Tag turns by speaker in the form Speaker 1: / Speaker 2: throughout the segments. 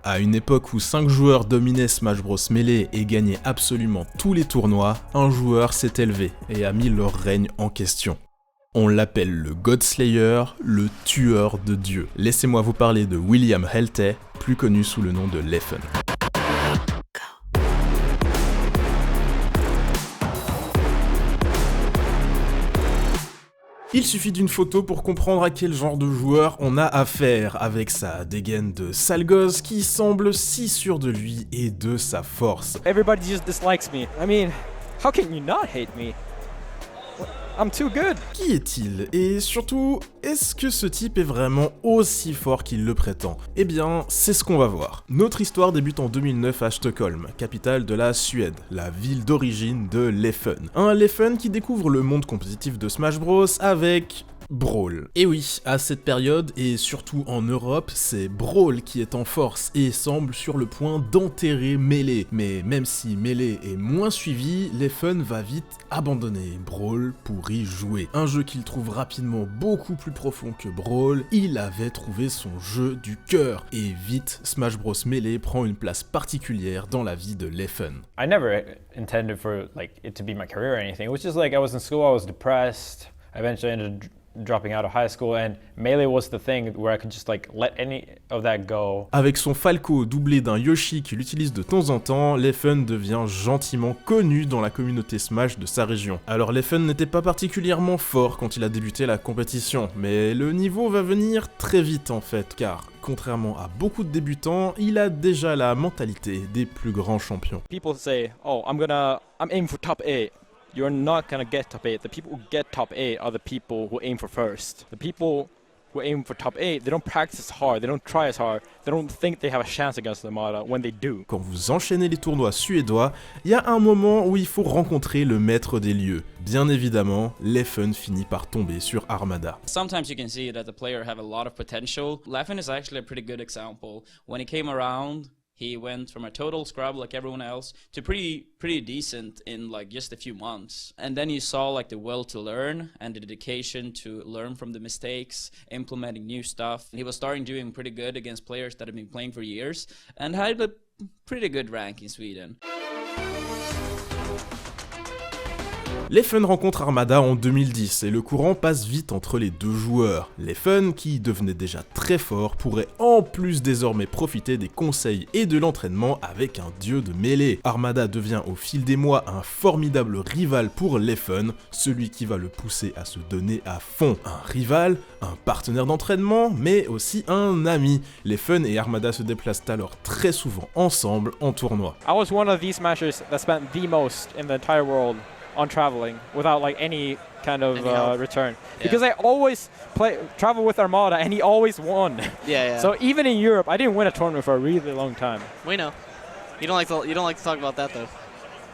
Speaker 1: À une époque où 5 joueurs dominaient Smash Bros Melee et gagnaient absolument tous les tournois, un joueur s'est élevé et a mis leur règne en question. On l'appelle le Godslayer, le tueur de dieux. Laissez-moi vous parler de William Heltay, plus connu sous le nom de Leffen. Il suffit d'une photo pour comprendre à quel genre de joueur on a affaire, avec sa dégaine de sale gosse qui semble si sûr de lui et de sa force.
Speaker 2: Everybody just dislikes me. I mean, how can you not hate me? I'm too good.
Speaker 1: Qui est-il? Et surtout, est-ce que ce type est vraiment aussi fort qu'il le prétend? Eh bien, c'est ce qu'on va voir. Notre histoire débute en 2009 à Stockholm, capitale de la Suède, la ville d'origine de Leffen. Un Leffen qui découvre le monde compétitif de Smash Bros avec Brawl. Et oui, à cette période, et surtout en Europe, c'est Brawl qui est en force et semble sur le point d'enterrer Melee. Mais même si Melee est moins suivi, Leffen va vite abandonner Brawl pour y jouer. Un jeu qu'il trouve rapidement beaucoup plus profond que Brawl, il avait trouvé son jeu du cœur. Et vite, Smash Bros Melee prend une place particulière dans la vie de Leffen.
Speaker 2: I never intended for it to be my career or anything. It was just I was in school, I was depressed. I eventually ended dropping out of high school and Melee was the thing where I could just let any of that go.
Speaker 1: Avec son Falco doublé d'un Yoshi qu'il utilise de temps en temps, Leffen devient gentiment connu dans la communauté Smash de sa région. Alors Leffen n'était pas particulièrement fort quand il a débuté la compétition, mais le niveau va venir très vite en fait, car contrairement à beaucoup de débutants, il a déjà la mentalité des plus grands champions.
Speaker 2: People say, "Oh, I'm aiming for top 8." You're not gonna get top 8. The people who get top 8 are the people who aim for first. The people who aim for top 8, they don't practice hard, they don't try as hard, they don't think they have a chance against Armada when they do.
Speaker 1: Quand vous enchaînez les tournois suédois, il y a un moment où il faut rencontrer le maître des lieux. Bien évidemment, Leffen finit par tomber sur Armada.
Speaker 3: Sometimes you can see that the player have a lot of potential. Leffen is actually a pretty good example. When he came around, he went from a total scrub like everyone else to pretty decent in just a few months. And then you saw the will to learn and the dedication to learn from the mistakes, implementing new stuff. And he was starting doing pretty good against players that have been playing for years and had a pretty good rank in Sweden.
Speaker 1: Leffen rencontre Armada en 2010 et le courant passe vite entre les deux joueurs. Leffen, qui devenait déjà très fort, pourrait en plus désormais profiter des conseils et de l'entraînement avec un dieu de mêlée. Armada devient au fil des mois un formidable rival pour Leffen, celui qui va le pousser à se donner à fond. Un rival, un partenaire d'entraînement, mais aussi un ami. Leffen et Armada se déplacent alors très souvent ensemble en tournoi.
Speaker 2: I was one of these smashers that spent the most in the entire world on traveling without any kind of return. Yeah. Because I always travel with Armada and he always won.
Speaker 4: Yeah.
Speaker 2: So even in Europe, I didn't win a tournament for a really long time.
Speaker 4: We know. You don't like to talk about that though.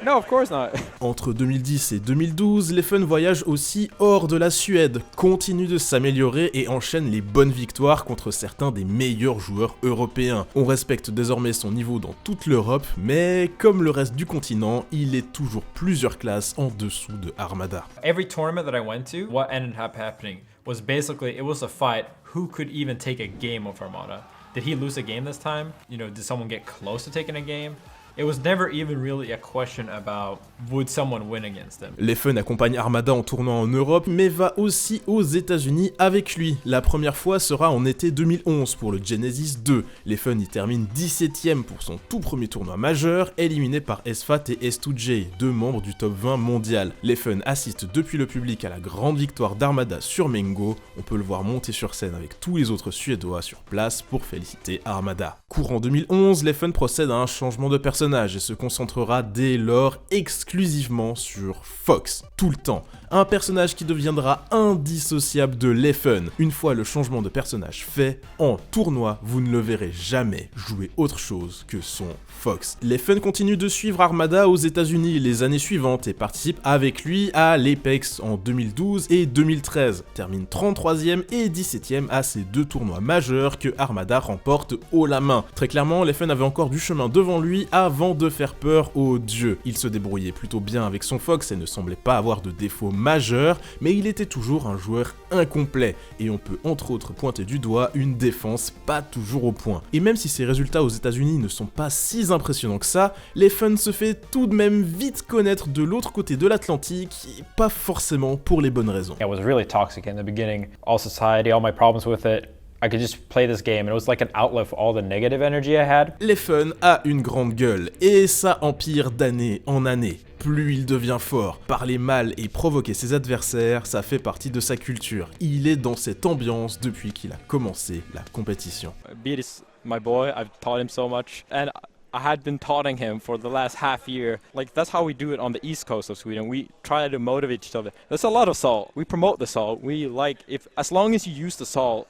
Speaker 2: No, of course not.
Speaker 1: Entre 2010 et 2012, Leffen voyage aussi hors de la Suède, continue de s'améliorer et enchaîne les bonnes victoires contre certains des meilleurs joueurs européens. On respecte désormais son niveau dans toute l'Europe, mais comme le reste du continent, il est toujours plusieurs classes en dessous de Armada.
Speaker 5: Every tournament that I went to, what ended up happening was basically, it was a fight who could even take a game of Armada. Did he lose a game this time? Did someone get close to taking a game? It was never even really a question about would someone win against them.
Speaker 1: Leffen accompagne Armada en tournoi en Europe, mais va aussi aux États-Unis avec lui. La première fois sera en été 2011 pour le Genesis 2. Leffen y termine 17ème pour son tout premier tournoi majeur, éliminé par SFAT et S2J, deux membres du top 20 mondial. Leffen assiste depuis le public à la grande victoire d'Armada sur Mengo. On peut le voir monter sur scène avec tous les autres Suédois sur place pour féliciter Armada. Courant 2011, Leffen procède à un changement de personnage et se concentrera dès lors exclusivement sur Fox, tout le temps. Un personnage qui deviendra indissociable de Leffen. Une fois le changement de personnage fait, en tournoi, vous ne le verrez jamais jouer autre chose que son Fox. Leffen continue de suivre Armada aux États-Unis les années suivantes et participe avec lui à l'Apex en 2012 et 2013. Termine 33ème et 17ème à ces deux tournois majeurs que Armada remporte haut la main. Très clairement, Leffen avait encore du chemin devant lui avant avant de faire peur aux dieux. Il se débrouillait plutôt bien avec son Fox et ne semblait pas avoir de défauts majeurs, mais il était toujours un joueur incomplet, et on peut entre autres pointer du doigt une défense pas toujours au point. Et même si ses résultats aux États-Unis ne sont pas si impressionnants que ça, Leffen se fait tout de même vite connaître de l'autre côté de l'Atlantique, et pas forcément pour les bonnes raisons.
Speaker 6: It was really toxic in the beginning. All society, all my problems with it. I could just play this game and it was like an outlet for all the negative energy I had.
Speaker 1: Leffen a une grande gueule, et ça empire d'année en année. Plus il devient fort, parler mal et provoquer ses adversaires, ça fait partie de sa culture. Il est dans cette ambiance depuis qu'il a commencé la compétition.
Speaker 2: Beat is my boy. I've taught him so much, and I had been taunting him for the last half year. Like, that's how we do it on the east coast of Sweden. We try to motivate each other. There's a lot of salt. We promote the salt. We like, as long as you use the salt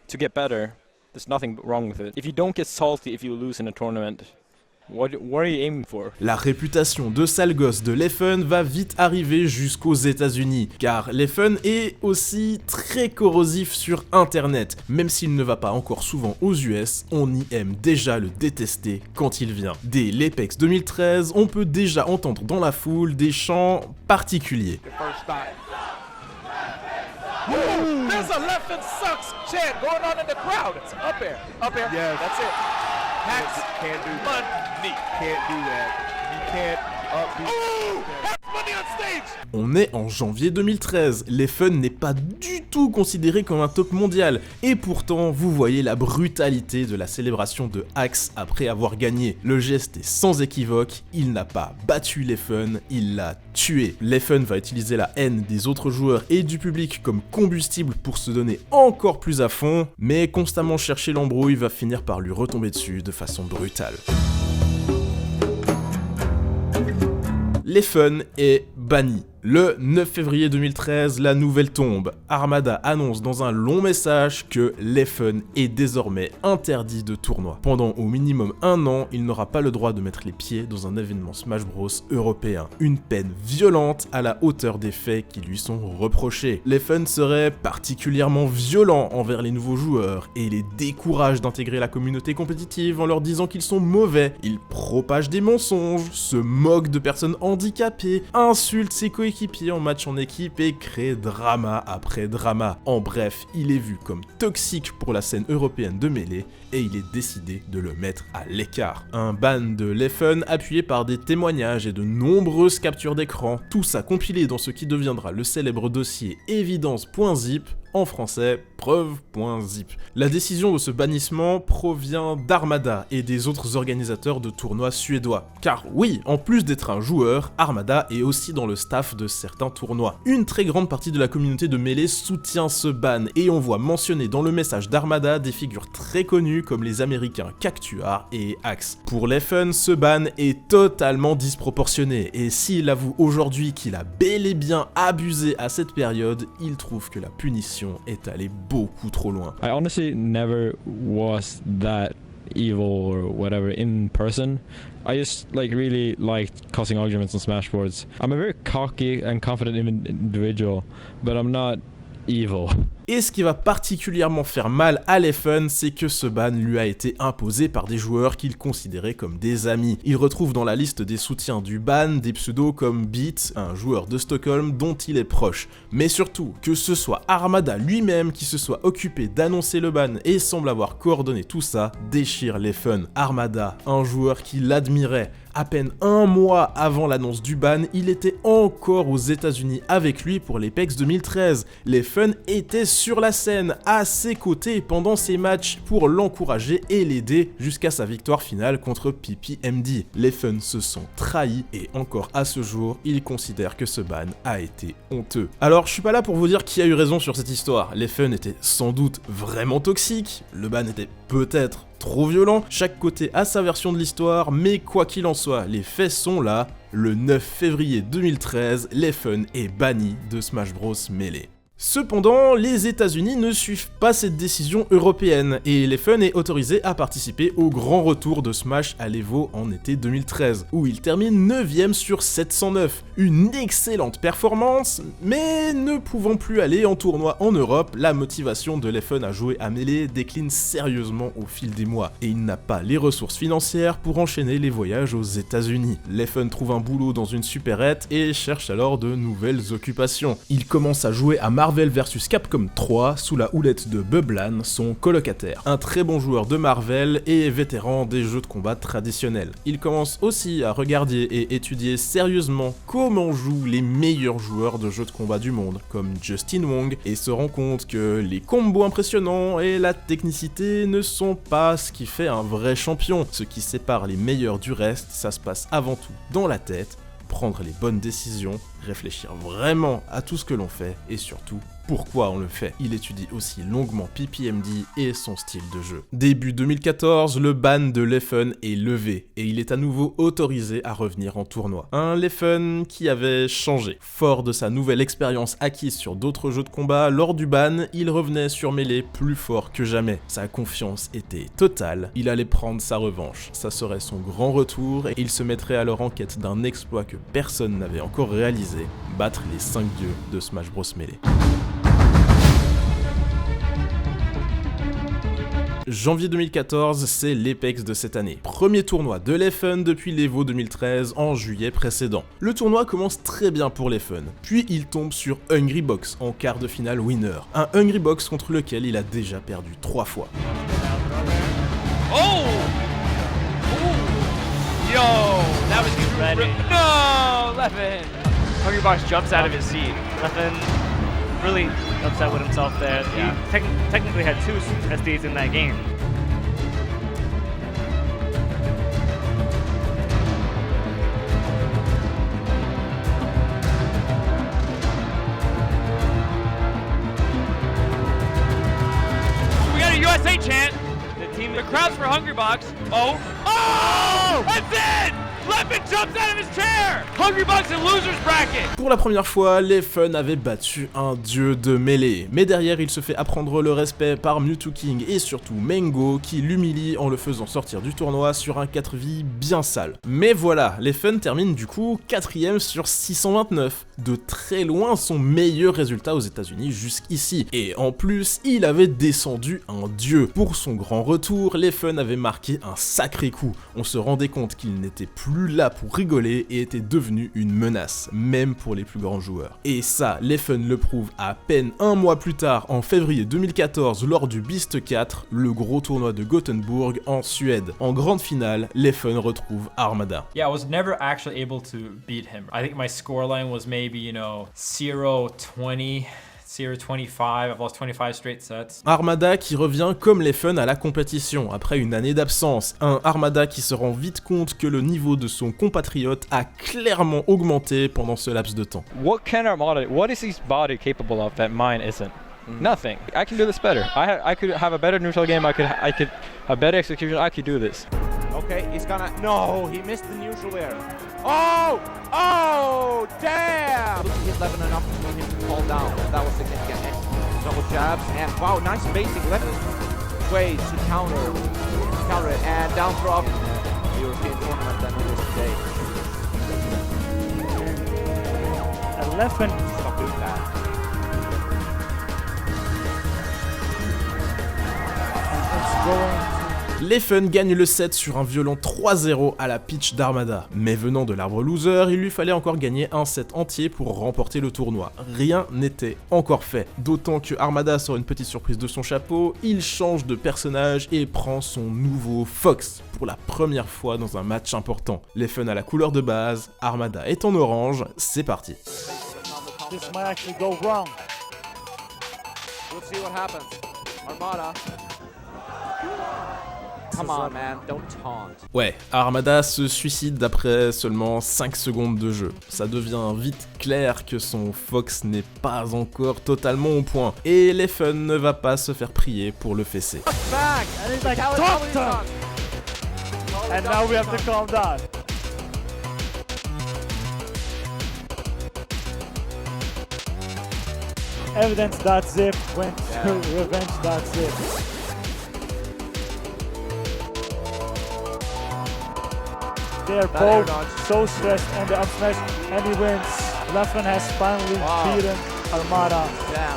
Speaker 2: to get better, there's nothing wrong with it. If you don't get salty if you lose in a tournament, what are you aiming for?
Speaker 1: La réputation de sale gosse de Leffen va vite arriver jusqu'aux États-Unis, car Leffen est aussi très corrosif sur internet. Même s'il ne va pas encore souvent aux US, on y aime déjà le détester quand il vient. Dès l'Apex 2013, on peut déjà entendre dans la foule des chants particuliers.
Speaker 7: There's a Leffen sucks chant going on in the crowd. It's up there. Yes. That's it. Hacks can't do that. Money. Can't do that. You can't upbeat. Oh! Hacks money on stage.
Speaker 1: On est en janvier 2013, Leffen n'est pas du tout considéré comme un top mondial, et pourtant vous voyez la brutalité de la célébration de Axe après avoir gagné. Le geste est sans équivoque, il n'a pas battu Leffen, il l'a tué. Leffen va utiliser la haine des autres joueurs et du public comme combustible pour se donner encore plus à fond, mais constamment chercher l'embrouille va finir par lui retomber dessus de façon brutale. Leffen est banni. Le 9 février 2013, la nouvelle tombe. Armada annonce dans un long message que Leffen est désormais interdit de tournoi. Pendant au minimum 1 an, il n'aura pas le droit de mettre les pieds dans un événement Smash Bros européen. Une peine violente à la hauteur des faits qui lui sont reprochés. Leffen serait particulièrement violent envers les nouveaux joueurs et les décourage d'intégrer la communauté compétitive en leur disant qu'ils sont mauvais. Il propage des mensonges, se moque de personnes handicapées, insulte ses coéquipiers en match en équipe et crée drama après drama. En bref, il est vu comme toxique pour la scène européenne de mêlée et il est décidé de le mettre à l'écart. Un ban de Leffen appuyé par des témoignages et de nombreuses captures d'écran, tout ça compilé dans ce qui deviendra le célèbre dossier Evidence.zip, en français, preuve.zip. La décision de ce bannissement provient d'Armada et des autres organisateurs de tournois suédois. Car oui, en plus d'être un joueur, Armada est aussi dans le staff de certains tournois. Une très grande partie de la communauté de Melee soutient ce ban, et on voit mentionner dans le message d'Armada des figures très connues comme les américains Cactuar et Axe. Pour Leffen, ce ban est totalement disproportionné, et s'il avoue aujourd'hui qu'il a bel et bien abusé à cette période, il trouve que la punition est allée beaucoup trop loin.
Speaker 2: I honestly never was that evil or whatever in person. I just really liked causing arguments on Smash Boards. I'm a very cocky and confident individual, but I'm not evil.
Speaker 1: Et ce qui va particulièrement faire mal à Leffen, c'est que ce ban lui a été imposé par des joueurs qu'il considérait comme des amis. Il retrouve dans la liste des soutiens du ban des pseudos comme Beat, un joueur de Stockholm dont il est proche. Mais surtout, que ce soit Armada lui-même qui se soit occupé d'annoncer le ban et semble avoir coordonné tout ça, déchire Leffen. Armada, un joueur qui l'admirait. À peine 1 mois avant l'annonce du ban, il était encore aux États-Unis avec lui pour l'Apex 2013. Leffen était sur la scène, à ses côtés pendant ses matchs pour l'encourager et l'aider jusqu'à sa victoire finale contre PPMD. Leffen se sent trahi et encore à ce jour, il considère que ce ban a été honteux. Alors je suis pas là pour vous dire qui a eu raison sur cette histoire. Leffen était sans doute vraiment toxique, le ban était peut-être trop violent, chaque côté a sa version de l'histoire, mais quoi qu'il en soit, les faits sont là. Le 9 février 2013, Leffen est banni de Smash Bros Melee. Cependant, les États-Unis ne suivent pas cette décision européenne et Elefen est autorisé à participer au grand retour de Smash à l'Evo en été 2013, où il termine 9ème sur 709. Une excellente performance, mais ne pouvant plus aller en tournoi en Europe, la motivation de Elefen à jouer à Melee décline sérieusement au fil des mois, et il n'a pas les ressources financières pour enchaîner les voyages aux États-Unis. Elefen trouve un boulot dans une supérette et cherche alors de nouvelles occupations. Il commence à jouer à Marvel vs Capcom 3 sous la houlette de Bublan, son colocataire. Un très bon joueur de Marvel et vétéran des jeux de combat traditionnels. Il commence aussi à regarder et étudier sérieusement comment jouent les meilleurs joueurs de jeux de combat du monde, comme Justin Wong, et se rend compte que les combos impressionnants et la technicité ne sont pas ce qui fait un vrai champion. Ce qui sépare les meilleurs du reste, ça se passe avant tout dans la tête, prendre les bonnes décisions, réfléchir vraiment à tout ce que l'on fait et surtout pourquoi on le fait. Il étudie aussi longuement PPMD et son style de jeu. Début 2014, le ban de Elefen est levé et il est à nouveau autorisé à revenir en tournoi. Un Elefen qui avait changé. Fort de sa nouvelle expérience acquise sur d'autres jeux de combat, lors du ban, il revenait sur Melee plus fort que jamais. Sa confiance était totale, il allait prendre sa revanche. Ça serait son grand retour et il se mettrait alors en quête d'un exploit que personne n'avait encore réalisé, battre les 5 dieux de Smash Bros Melee. Janvier 2014, c'est l'Apex de cette année. Premier tournoi de Elefen depuis l'Evo 2013 en juillet précédent. Le tournoi commence très bien pour Elefen, puis il tombe sur Hungrybox en quart de finale winner. Un Hungrybox contre lequel il a déjà perdu 3 fois.
Speaker 7: Oh! Ooh. Yo! That was ready. No! Leffen! Hungrybox jumps out of his seat.
Speaker 8: Leffen really upset with himself there.
Speaker 7: Yeah.
Speaker 8: He technically had 2 SDs in that game.
Speaker 7: We got a USA chant. The crowd's for Hungrybox. Oh. Oh! That's it! Leffen jumps out of his chair! Hungrybox in loser's bracket!
Speaker 1: Pour la première fois, Elefen avait battu un dieu de mêlée, mais derrière il se fait apprendre le respect par Mewtwo King et surtout Mengo qui l'humilie en le faisant sortir du tournoi sur un 4v bien sale. Mais voilà, Elefen termine du coup 4ème sur 629, de très loin son meilleur résultat aux États-Unis jusqu'ici. Et en plus, il avait descendu un dieu. Pour son grand retour, Elefen avait marqué un sacré coup. On se rendait compte qu'il n'était plus là pour rigoler et était devenu une menace, même pour les plus grands joueurs. Et ça, Elefen le prouve à peine un mois plus tard, en février 2014, lors du Beast 4, le gros tournoi de Gothenburg en Suède. En grande finale, Elefen retrouve Armada.
Speaker 5: Yeah, I was never actually able to beat him. I think my scoreline was maybe, 0-20. 0-25, I've lost 25 straight sets.
Speaker 1: Armada qui revient comme Elefen à la compétition après une année d'absence. Un Armada qui se rend vite compte que le niveau de son compatriote a clairement augmenté pendant ce laps de temps.
Speaker 2: What can Armada, what is his body capable of that mine isn't? Nothing. I can do this better. I could have a better neutral game. I could have better execution. I could do this.
Speaker 7: Okay, he's gonna. No, he missed the neutral there. Oh! Oh! Damn! Hit Leffen enough for him to fall down. That was significant. Double jabs and wow, nice spacing. Leffen ways to counter it and down throw up. The European tournament than it is today.
Speaker 8: And Leffen
Speaker 7: Stop doing that.
Speaker 8: is going.
Speaker 1: Elefen gagne le set sur un violent 3-0 à la pitch d'Armada. Mais venant de l'arbre loser, il lui fallait encore gagner un set entier pour remporter le tournoi. Rien n'était encore fait. D'autant que Armada sort une petite surprise de son chapeau, il change de personnage et prend son nouveau Fox pour la première fois dans un match important. Elefen a la couleur de base, Armada est en orange, c'est parti.
Speaker 8: This might actually go wrong.
Speaker 7: We'll see what happens. Armada. Come on, man, don't taunt.
Speaker 1: Ouais, Armada se suicide après seulement 5 secondes de jeu. Ça devient vite clair que son Fox n'est pas encore totalement au point. Et Elefen ne va pas se faire prier pour le fesser.
Speaker 7: Back!
Speaker 8: And he's like,
Speaker 7: Callie
Speaker 8: talk
Speaker 7: Collins
Speaker 8: to him.
Speaker 7: on.
Speaker 8: And now we have to calm down.
Speaker 9: Evidence.zip went to revenge.zip. They're both so stressed on the up smash, and he wins. Leffen has finally beaten Armada.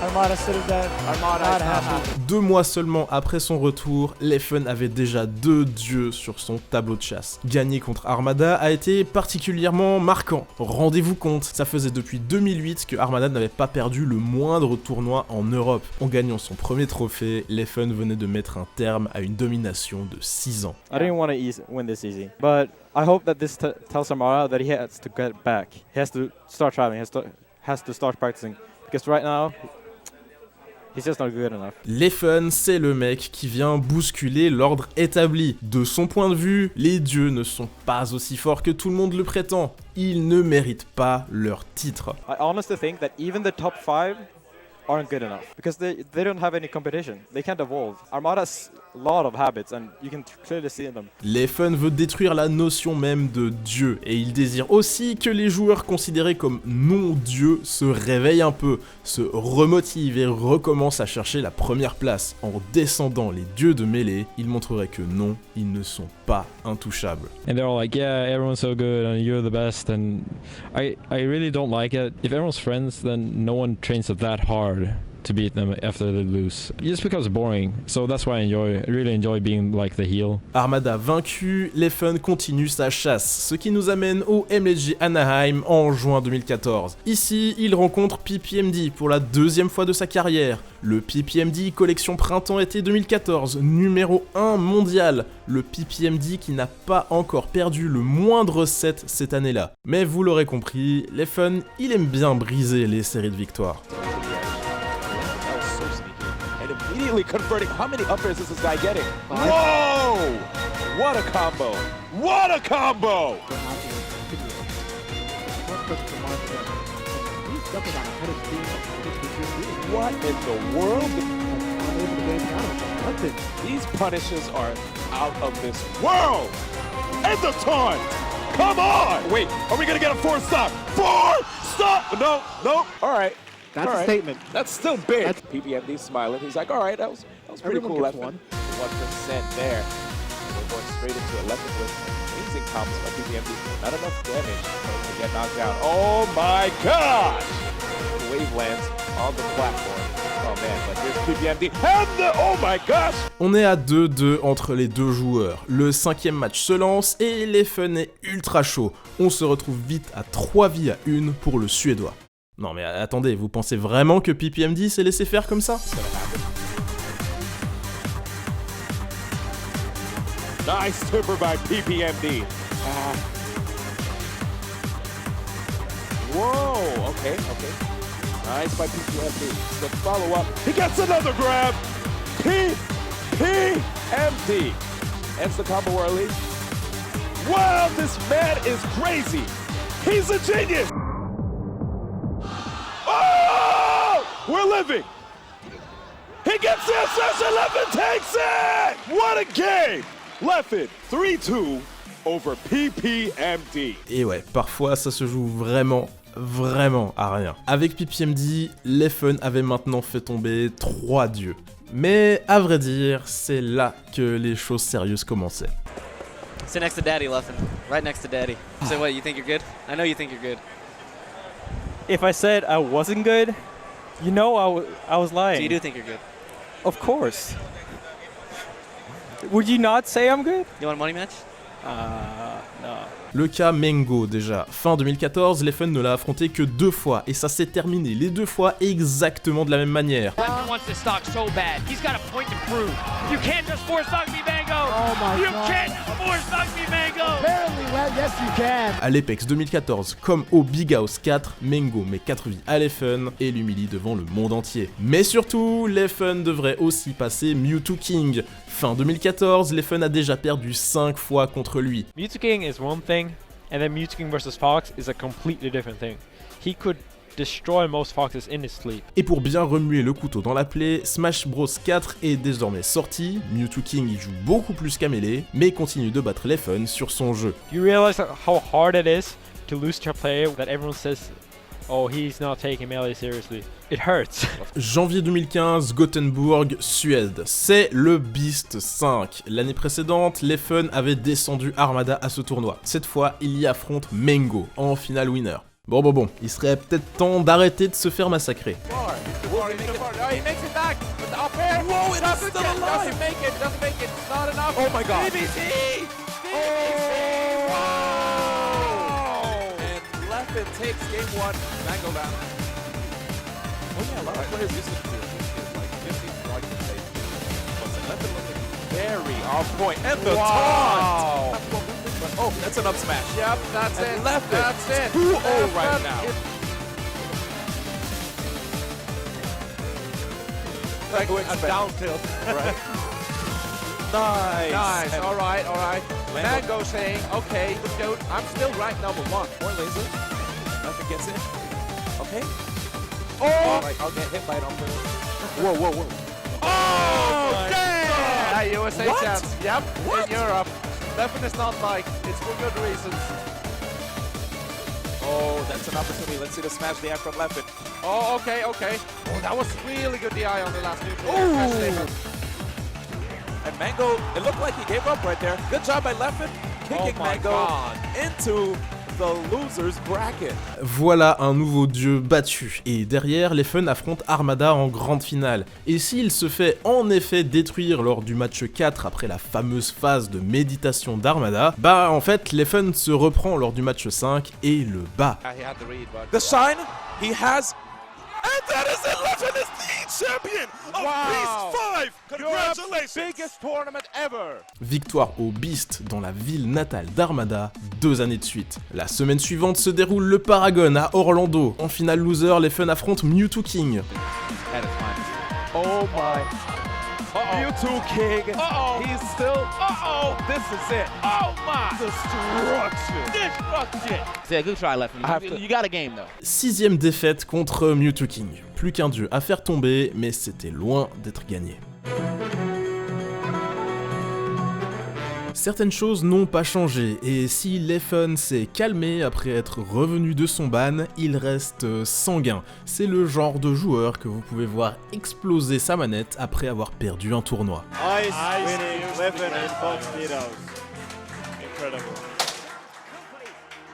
Speaker 9: Armada sitting there, not happy.
Speaker 1: 2 mois seulement après son retour, Leffen avait déjà 2 dieux sur son tableau de chasse. Gagner contre Armada a été particulièrement marquant. Rendez-vous compte, ça faisait depuis 2008 que Armada n'avait pas perdu le moindre tournoi en Europe. En gagnant son premier trophée, Leffen venait de mettre un terme à une domination de 6 ans.
Speaker 2: I didn't want to win this easy, but I hope that this tells Armada that he has to get back. He has to start traveling. Has to start practicing. Because right now, he's just not good enough.
Speaker 1: Leffen, c'est le mec qui vient bousculer l'ordre établi. De son point de vue, les dieux ne sont pas aussi forts que tout le monde le prétend. Ils ne méritent pas leur titre.
Speaker 2: I honestly think that even the top 5 aren't good enough because they don't have any competition. They can't evolve. Armada has a lot of habits and you can clearly see them.
Speaker 1: Leffen veut détruire la notion même de dieu et il désire aussi que les joueurs considérés comme non-dieux se réveillent un peu, se remotivent et recommencent à chercher la première place. En descendant les dieux de mêlée, il montrerait que non, ils ne sont pas intouchables.
Speaker 10: And they're all like, yeah, everyone's so good and you're the best, and I really don't like it. If everyone's friends, then no one trains that hard to beat them after they lose. It just becomes boring. So that's why I really enjoy being like the heel.
Speaker 1: Armada vaincu, Leffen continue sa chasse, ce qui nous amène au MLG Anaheim en juin 2014. Ici, il rencontre PPMD pour la 2e fois de sa carrière. Le PPMD Collection Printemps-été 2014, numéro 1 mondial. Le PPMD qui n'a pas encore perdu le moindre set cette année-là. Mais vous l'aurez compris, Leffen, il aime bien briser les séries de victoires.
Speaker 7: Immediately converting. How many up airs is this guy getting? Whoa! What a combo! What a combo! What in the world? These punishes are out of this world! And the taunt! Come on! Wait, are we gonna get a 4 stop? 4 stop! No, no. All right.
Speaker 11: That's a statement.
Speaker 7: That's still big. PPMD smiling. He's like, all right, that was pretty cool. 1% there. And we're going straight into 11 with amazing combos by PPMD. Not enough damage to get knocked down. Oh my gosh! The wave lands on the platform. Oh man, but here's PPMD. And the, oh my gosh!
Speaker 1: On est à 2-2 entre les deux joueurs. Le 5e match se lance et Leffen est ultra chaud. On se retrouve vite à 3 vies à 1 pour le Suédois. Non mais attendez, vous pensez vraiment que PPMD s'est laissé faire comme ça?
Speaker 7: Nice tipper by PPMD. Whoa, okay. Nice by PPMD. The follow up. He gets another grab. PPMD. Ends the combo early. Wow, this man is crazy. He's a genius. Oh! We're living! He gets the assist and Leffen takes it! What a game! Leffen, 3-2 over PPMD.
Speaker 1: Et ouais, parfois ça se joue vraiment à rien. Avec PPMD, Leffen avait maintenant fait tomber 3 dieux. Mais à vrai dire, c'est là que les choses sérieuses commençaient.
Speaker 4: Sit next to Daddy, Leffen. Right next to Daddy. So what, you think you're good? I know you think you're good.
Speaker 2: If I said I wasn't good, you know I was lying.
Speaker 4: So you do think you're good?
Speaker 2: Of course. Would you not say I'm good?
Speaker 4: You want a money match?
Speaker 2: No.
Speaker 1: Le cas Mengo déjà. Fin 2014, Leffen ne l'a affronté que 2 fois et ça s'est terminé les 2 fois exactement de la même manière.
Speaker 12: Leffen wants this stock so bad. He's got a point to prove. You can't just force stock me, Mango.
Speaker 11: Oh my
Speaker 12: you
Speaker 11: God.
Speaker 12: can't force stock me, Mango.
Speaker 11: Apparently, well, yes you can.
Speaker 1: À l'Apex 2014, comme au Big House 4, Mengo met 4 vies à Leffen et l'humilie devant le monde entier. Mais surtout, Leffen devrait aussi passer Mewtwo King. Fin 2014, Leffen a déjà perdu 5 fois contre lui.
Speaker 13: Mewtwo King is one thing, and then Mewtwo King versus Fox is a completely different thing. He could destroy most foxes in his sleep.
Speaker 1: Et pour bien remuer le couteau dans la plaie, Smash Bros 4 est désormais sorti. Mewtwo King y joue beaucoup plus qu'à mêlée, mais continue de battre Leffen sur son jeu.
Speaker 13: You realize how hard it is to lose to a player that everyone says Oh, he's not taking melee seriously. It hurts.
Speaker 1: Janvier 2015, Gothenburg, Suède. C'est le Beast 5. L'année précédente, Leffen avait descendu Armada à ce tournoi. Cette fois, il y affronte Mengo en finale winner. Bon, il serait peut-être temps d'arrêter de se faire massacrer.
Speaker 7: He makes it back. But the up air. Whoa, it doesn't make it. Doesn't make it. It's not enough. Oh my god. DBC! Oh! Wow! And Leffen takes game 1. Mango down. Oh yeah, a lot of players use this field. Like 50 like the stage. Leffen looking very off point. And the taunt! Oh, that's an up smash. Yep, that's it. Leffen. That's it. 2-0 right now. Like a down tilt. Right. Nice. All right. Mango saying, okay, dude, I'm still ranked number 1. More laser. Nothing gets in. Okay. Oh! Like, I'll get hit by it on the... Whoa. Oh, damn! USA chance. Yep, in Europe. Leffen is not like, it's for good reasons. Oh, that's an opportunity. Let's see the smash DI from Leffen. Oh, okay. Oh, that was really good DI on the last neutral. And Mango, it looked like he gave up right there. Good job by Leffen, kicking Mango into the loser's bracket.
Speaker 1: Voilà un nouveau dieu battu. Et derrière, Leffen affronte Armada en grande finale. Et s'il se fait en effet détruire lors du match 4 après la fameuse phase de méditation d'Armada, bah en fait, Leffen se reprend lors du match 5 et le bat.
Speaker 7: The shine, he has... And that is it! Leffen is the champion of Beast 5! Congratulations! Biggest tournament ever!
Speaker 1: Victoire au Beast dans la ville natale d'Armada 2 années de suite. La semaine suivante se déroule le Paragon à Orlando. En finale loser, Leffen affronte Mewtwo King.
Speaker 7: Oh my... Mewtwo King. He's still... This is it. Oh my! Destruction!
Speaker 11: Yeah, good try, Leffen. You got a game, though.
Speaker 1: 6ème défaite contre Mewtwo King. Plus qu'un dieu à faire tomber, mais c'était loin d'être gagné. Certaines choses n'ont pas changé, et si Leffen s'est calmé après être revenu de son ban, il reste sanguin. C'est le genre de joueur que vous pouvez voir exploser sa manette après avoir perdu un tournoi.
Speaker 14: Ice winning Leffen and Fox Nidos. Incredible.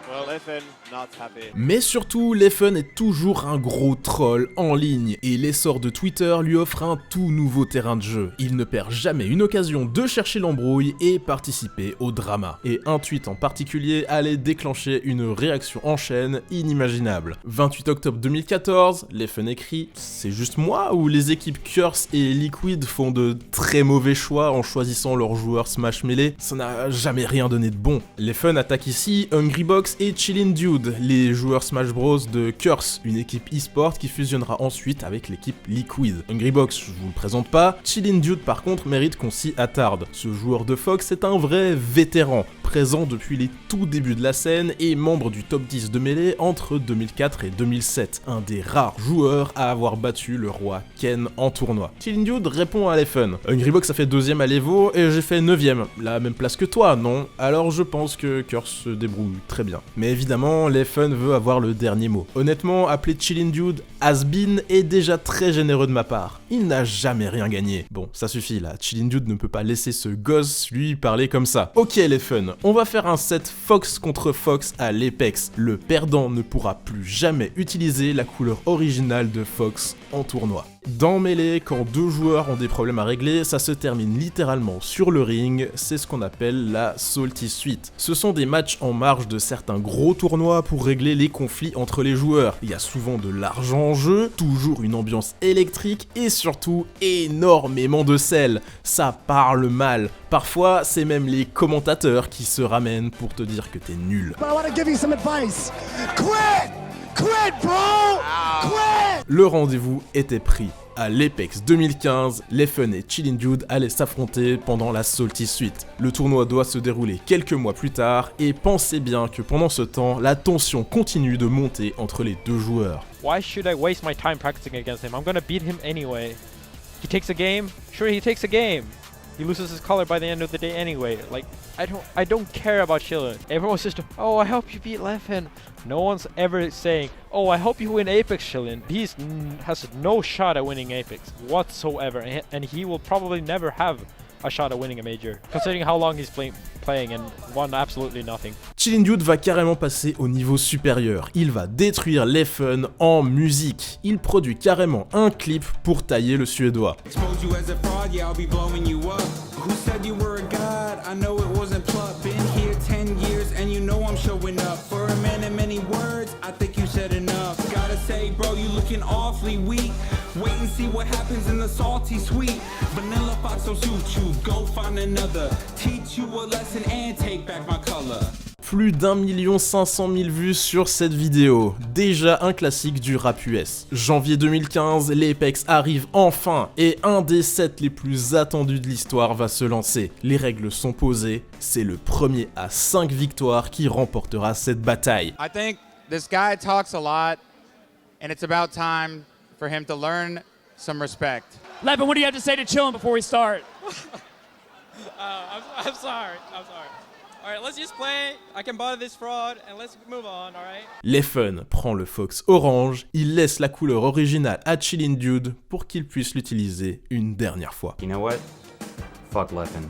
Speaker 14: Well, Leffen not happy.
Speaker 1: Mais surtout, Leffen est toujours un gros troll en ligne, et l'essor de Twitter lui offre un tout nouveau terrain de jeu. Il ne perd jamais une occasion de chercher l'embrouille et participer au drama. Et un tweet en particulier allait déclencher une réaction en chaîne inimaginable. 28 octobre 2014, Leffen écrit « C'est juste moi ou les équipes Curse et Liquid font de très mauvais choix en choisissant leurs joueurs Smash Melee? Ça n'a jamais rien donné de bon. » Leffen attaque ici Hungrybox et Chillin' Dude, les joueurs Smash Bros de Curse, une équipe e-sport qui fusionnera ensuite avec l'équipe Liquid. Hungrybox, je vous le présente pas, Chillin' Dude par contre mérite qu'on s'y attarde. Ce joueur de Fox est un vrai vétéran, présent depuis les tout débuts de la scène et membre du top 10 de mêlée entre 2004 et 2007. Un des rares joueurs à avoir battu le roi Ken en tournoi. Chillin' Dude répond à Leffen. Hungrybox a fait 2ème à l'Evo et j'ai fait 9ème, la même place que toi, non? Alors je pense que Curse se débrouille très bien. Mais évidemment, Leffen veut avoir le dernier mot. Honnêtement, appeler Chillin' Dude has-been est déjà très généreux de ma part. Il n'a jamais rien gagné. Bon, ça suffit là, Chillin' Dude ne peut pas laisser ce gosse lui parler comme ça. Ok Leffen, on va faire un set Fox contre Fox à l'Apex. Le perdant ne pourra plus jamais utiliser la couleur originale de Fox en tournoi. Dans Melee, quand deux joueurs ont des problèmes à régler, ça se termine littéralement sur le ring, c'est ce qu'on appelle la Salty Suite. Ce sont des matchs en marge de certains gros tournois pour régler les conflits entre les joueurs. Il y a souvent de l'argent en jeu, toujours une ambiance électrique et surtout énormément de sel. Ça parle mal. Parfois, c'est même les commentateurs qui se ramènent pour te dire que t'es nul.
Speaker 11: But I want to give you some advice. Quit! Quit, bro! Quit!
Speaker 1: Le rendez-vous était pris. À l'Apex 2015, Leffen et Chillin' Dude allaient s'affronter pendant la Salty Suite. Le tournoi doit se dérouler quelques mois plus tard, et pensez bien que pendant ce temps, la tension continue de monter entre les deux joueurs.
Speaker 13: Why should I waste my time practicing against him? I'm gonna beat him anyway. He takes a game? Sure, he takes a game. He loses his color by the end of the day anyway. Like, I don't care about Chillin. Everyone's just, oh, I hope you beat Leffen. No one's ever saying, oh, I hope you win Apex, Chillin. He has no shot at winning Apex whatsoever, and he will probably never have a shot at winning a major, considering how long he's playing and won absolutely nothing.
Speaker 1: Chillin Dude va carrément passer au niveau supérieur. Il va détruire Leffen en musique. Il produit carrément un clip pour tailler le suédois.
Speaker 15: Wait and see what happens in the salty sweet. Vanilla Fox don't suit you. Go find another. Teach you a lesson and take back my color.
Speaker 1: Plus d'1 500 000 vues sur cette vidéo. Déjà un classique du rap US. Janvier 2015, l'Apex arrive enfin et un des sets les plus attendus de l'histoire va se lancer. Les règles sont posées. C'est le premier à 5 victoires qui remportera cette bataille.
Speaker 16: I think this guy talks a lot and it's about time for him to learn some respect.
Speaker 12: Leffen, what do you have to say to Chillin before we start?
Speaker 17: I'm sorry. All right, let's just play. I can bother this fraud and let's move on, all right?
Speaker 1: Leffen prend le Fox orange, il laisse la couleur originale à Chillin Dude pour qu'il puisse l'utiliser une dernière fois.
Speaker 18: You know what? Fuck Leffen.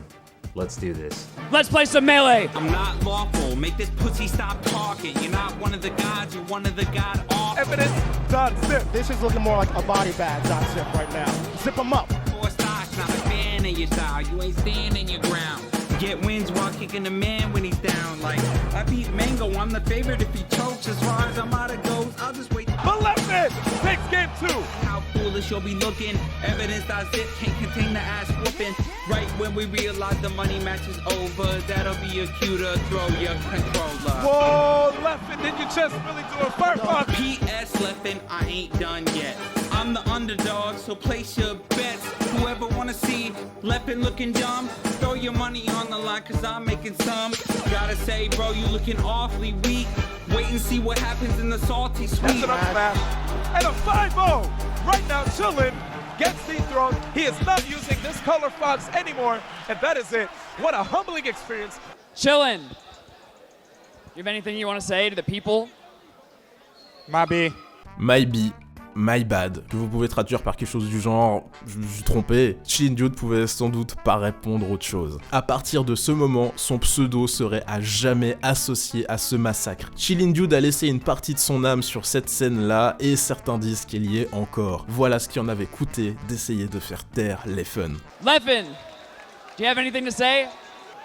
Speaker 18: Let's do this.
Speaker 12: Let's play some Melee.
Speaker 15: I'm not lawful. Make this pussy stop talking. You're not one of the gods. You're one of the god awful.
Speaker 11: Evidence. Dot zip. This is looking more like a body bag. Dot zip right now. Zip him up.
Speaker 15: Four stocks. Not a fan of your style. You ain't standing your ground. Get wins while kicking the man when he's down. Like I beat Mango. I'm the favorite if he chokes. As far as I'm out of goes, I'll just wait.
Speaker 7: But Leffen takes game 2.
Speaker 15: How foolish you'll be looking. Evidence.zip can't contain the ass whooping. Right when we realize the money match is over, that'll be your cue to throw your controller.
Speaker 7: Whoa, Leffen, did you just really do a first one?
Speaker 15: P.S. Leffen, I ain't done yet. I'm the underdog, so place your bets. Whoever wanna see Leffen looking dumb, throw your money on the line, cause I'm making some. Gotta say, bro, you looking awfully weak. Wait and see what happens in the salty sweet.
Speaker 7: That's an up smash. And a 5-0. Right now, Chillin gets dethroned. He is not using this color Fox anymore, and that is it. What a humbling experience.
Speaker 12: Chillin, you have anything you want to say to the people?
Speaker 1: My B. My bad, que vous pouvez traduire par quelque chose du genre « je me suis trompé », Chillin Dude pouvait sans doute pas répondre autre chose. À partir de ce moment, son pseudo serait à jamais associé à ce massacre. Chillin Dude a laissé une partie de son âme sur cette scène-là et certains disent qu'elle y est encore. Voilà ce qui en avait coûté d'essayer de faire taire Leffen.
Speaker 12: Leffen, do you have anything to say?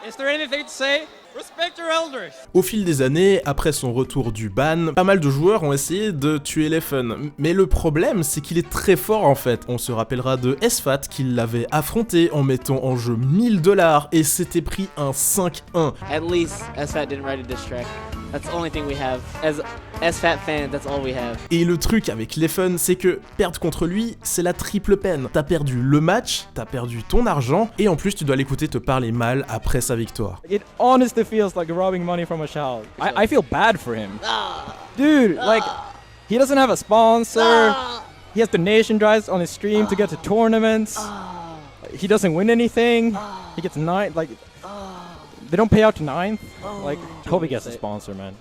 Speaker 17: Is there anything to say? Respect your elders.
Speaker 1: Au fil des années, après son retour du ban, pas mal de joueurs ont essayé de tuer Leffen. Mais le problème, c'est qu'il est très fort en fait. On se rappellera de SFAT qui l'avait affronté en mettant en jeu $1000 et s'était pris un 5-1.
Speaker 4: At least SFAT didn't write a diss track. That's the only thing we have. As SFAT fans, that's all we have.
Speaker 1: Et le truc avec Leffen, c'est que perdre contre lui, c'est la triple peine. T'as perdu le match, t'as perdu ton argent, et en plus tu dois l'écouter te parler mal après sa victoire.
Speaker 19: It honestly feels like robbing money from a child. I feel bad for him. Dude, like, he doesn't have a sponsor. He has donation drives on his stream to get to tournaments. He doesn't win anything. He gets 9, like... They don't pay out to 9th. Like, Kobe gets a sponsor, man.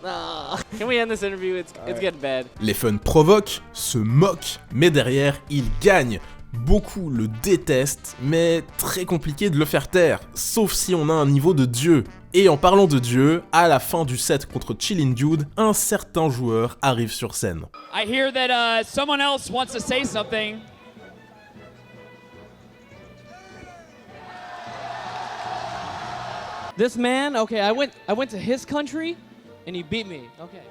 Speaker 4: Can we end this interview? It's getting bad.
Speaker 1: Leffen provoque, se moque, mais derrière, il gagne. Beaucoup le détestent, mais très compliqué de le faire taire, sauf si on a un niveau de dieu. Et en parlant de dieu, à la fin du set contre Chillin Dude, un certain joueur arrive sur scène.
Speaker 12: I hear that someone else wants to say something.
Speaker 20: This man, okay, I went to his country and he beat me. Okay.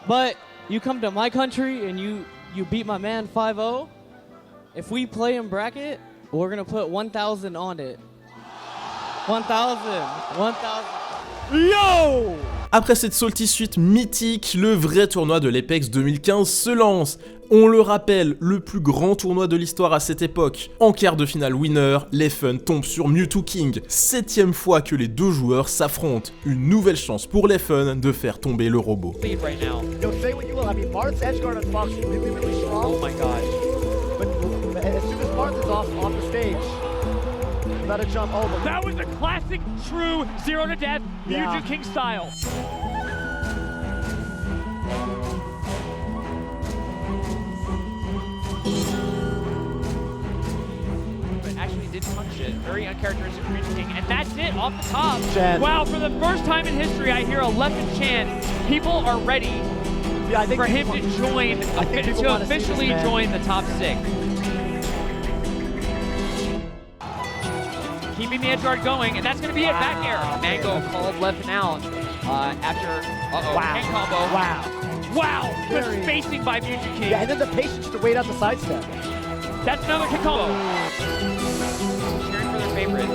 Speaker 20: But you come to my country and you beat my man 5-0. If we play in bracket, we're going to put 1,000 on it. 1,000.
Speaker 12: Yo!
Speaker 1: Après cette Salty Suite mythique, le vrai tournoi de l'Apex 2015 se lance. On le rappelle, le plus grand tournoi de l'histoire à cette époque. En quart de finale winner, Leffen tombe sur Mewtwo King. 7ème fois que les deux joueurs s'affrontent. Une nouvelle chance pour Leffen de faire tomber le robot.
Speaker 11: Right now. Yo, say what you will. I mean, Marth's edge guard on Fox is really strong.
Speaker 20: Oh my gosh.
Speaker 11: But as soon as Marth is off the stage,
Speaker 12: About to jump over. That was a classic, true zero to death, Mewtwo King style.
Speaker 17: Actually did punch it. Very uncharacteristic for Mewtwo King. And that's it, off the top.
Speaker 12: Chant.
Speaker 17: Wow, for the first time in history, I hear a Leffen chant. People are ready for him to join, to officially join the top 6. Keeping the edge guard going, and that's going to be it. Back air. Mango called Leffen out after hand combo. Wow. Good spacing by Mewtwo King.
Speaker 12: Yeah, and then the patience to wait out the sidestep.
Speaker 17: That's another kick combo. Cheering for their favorite.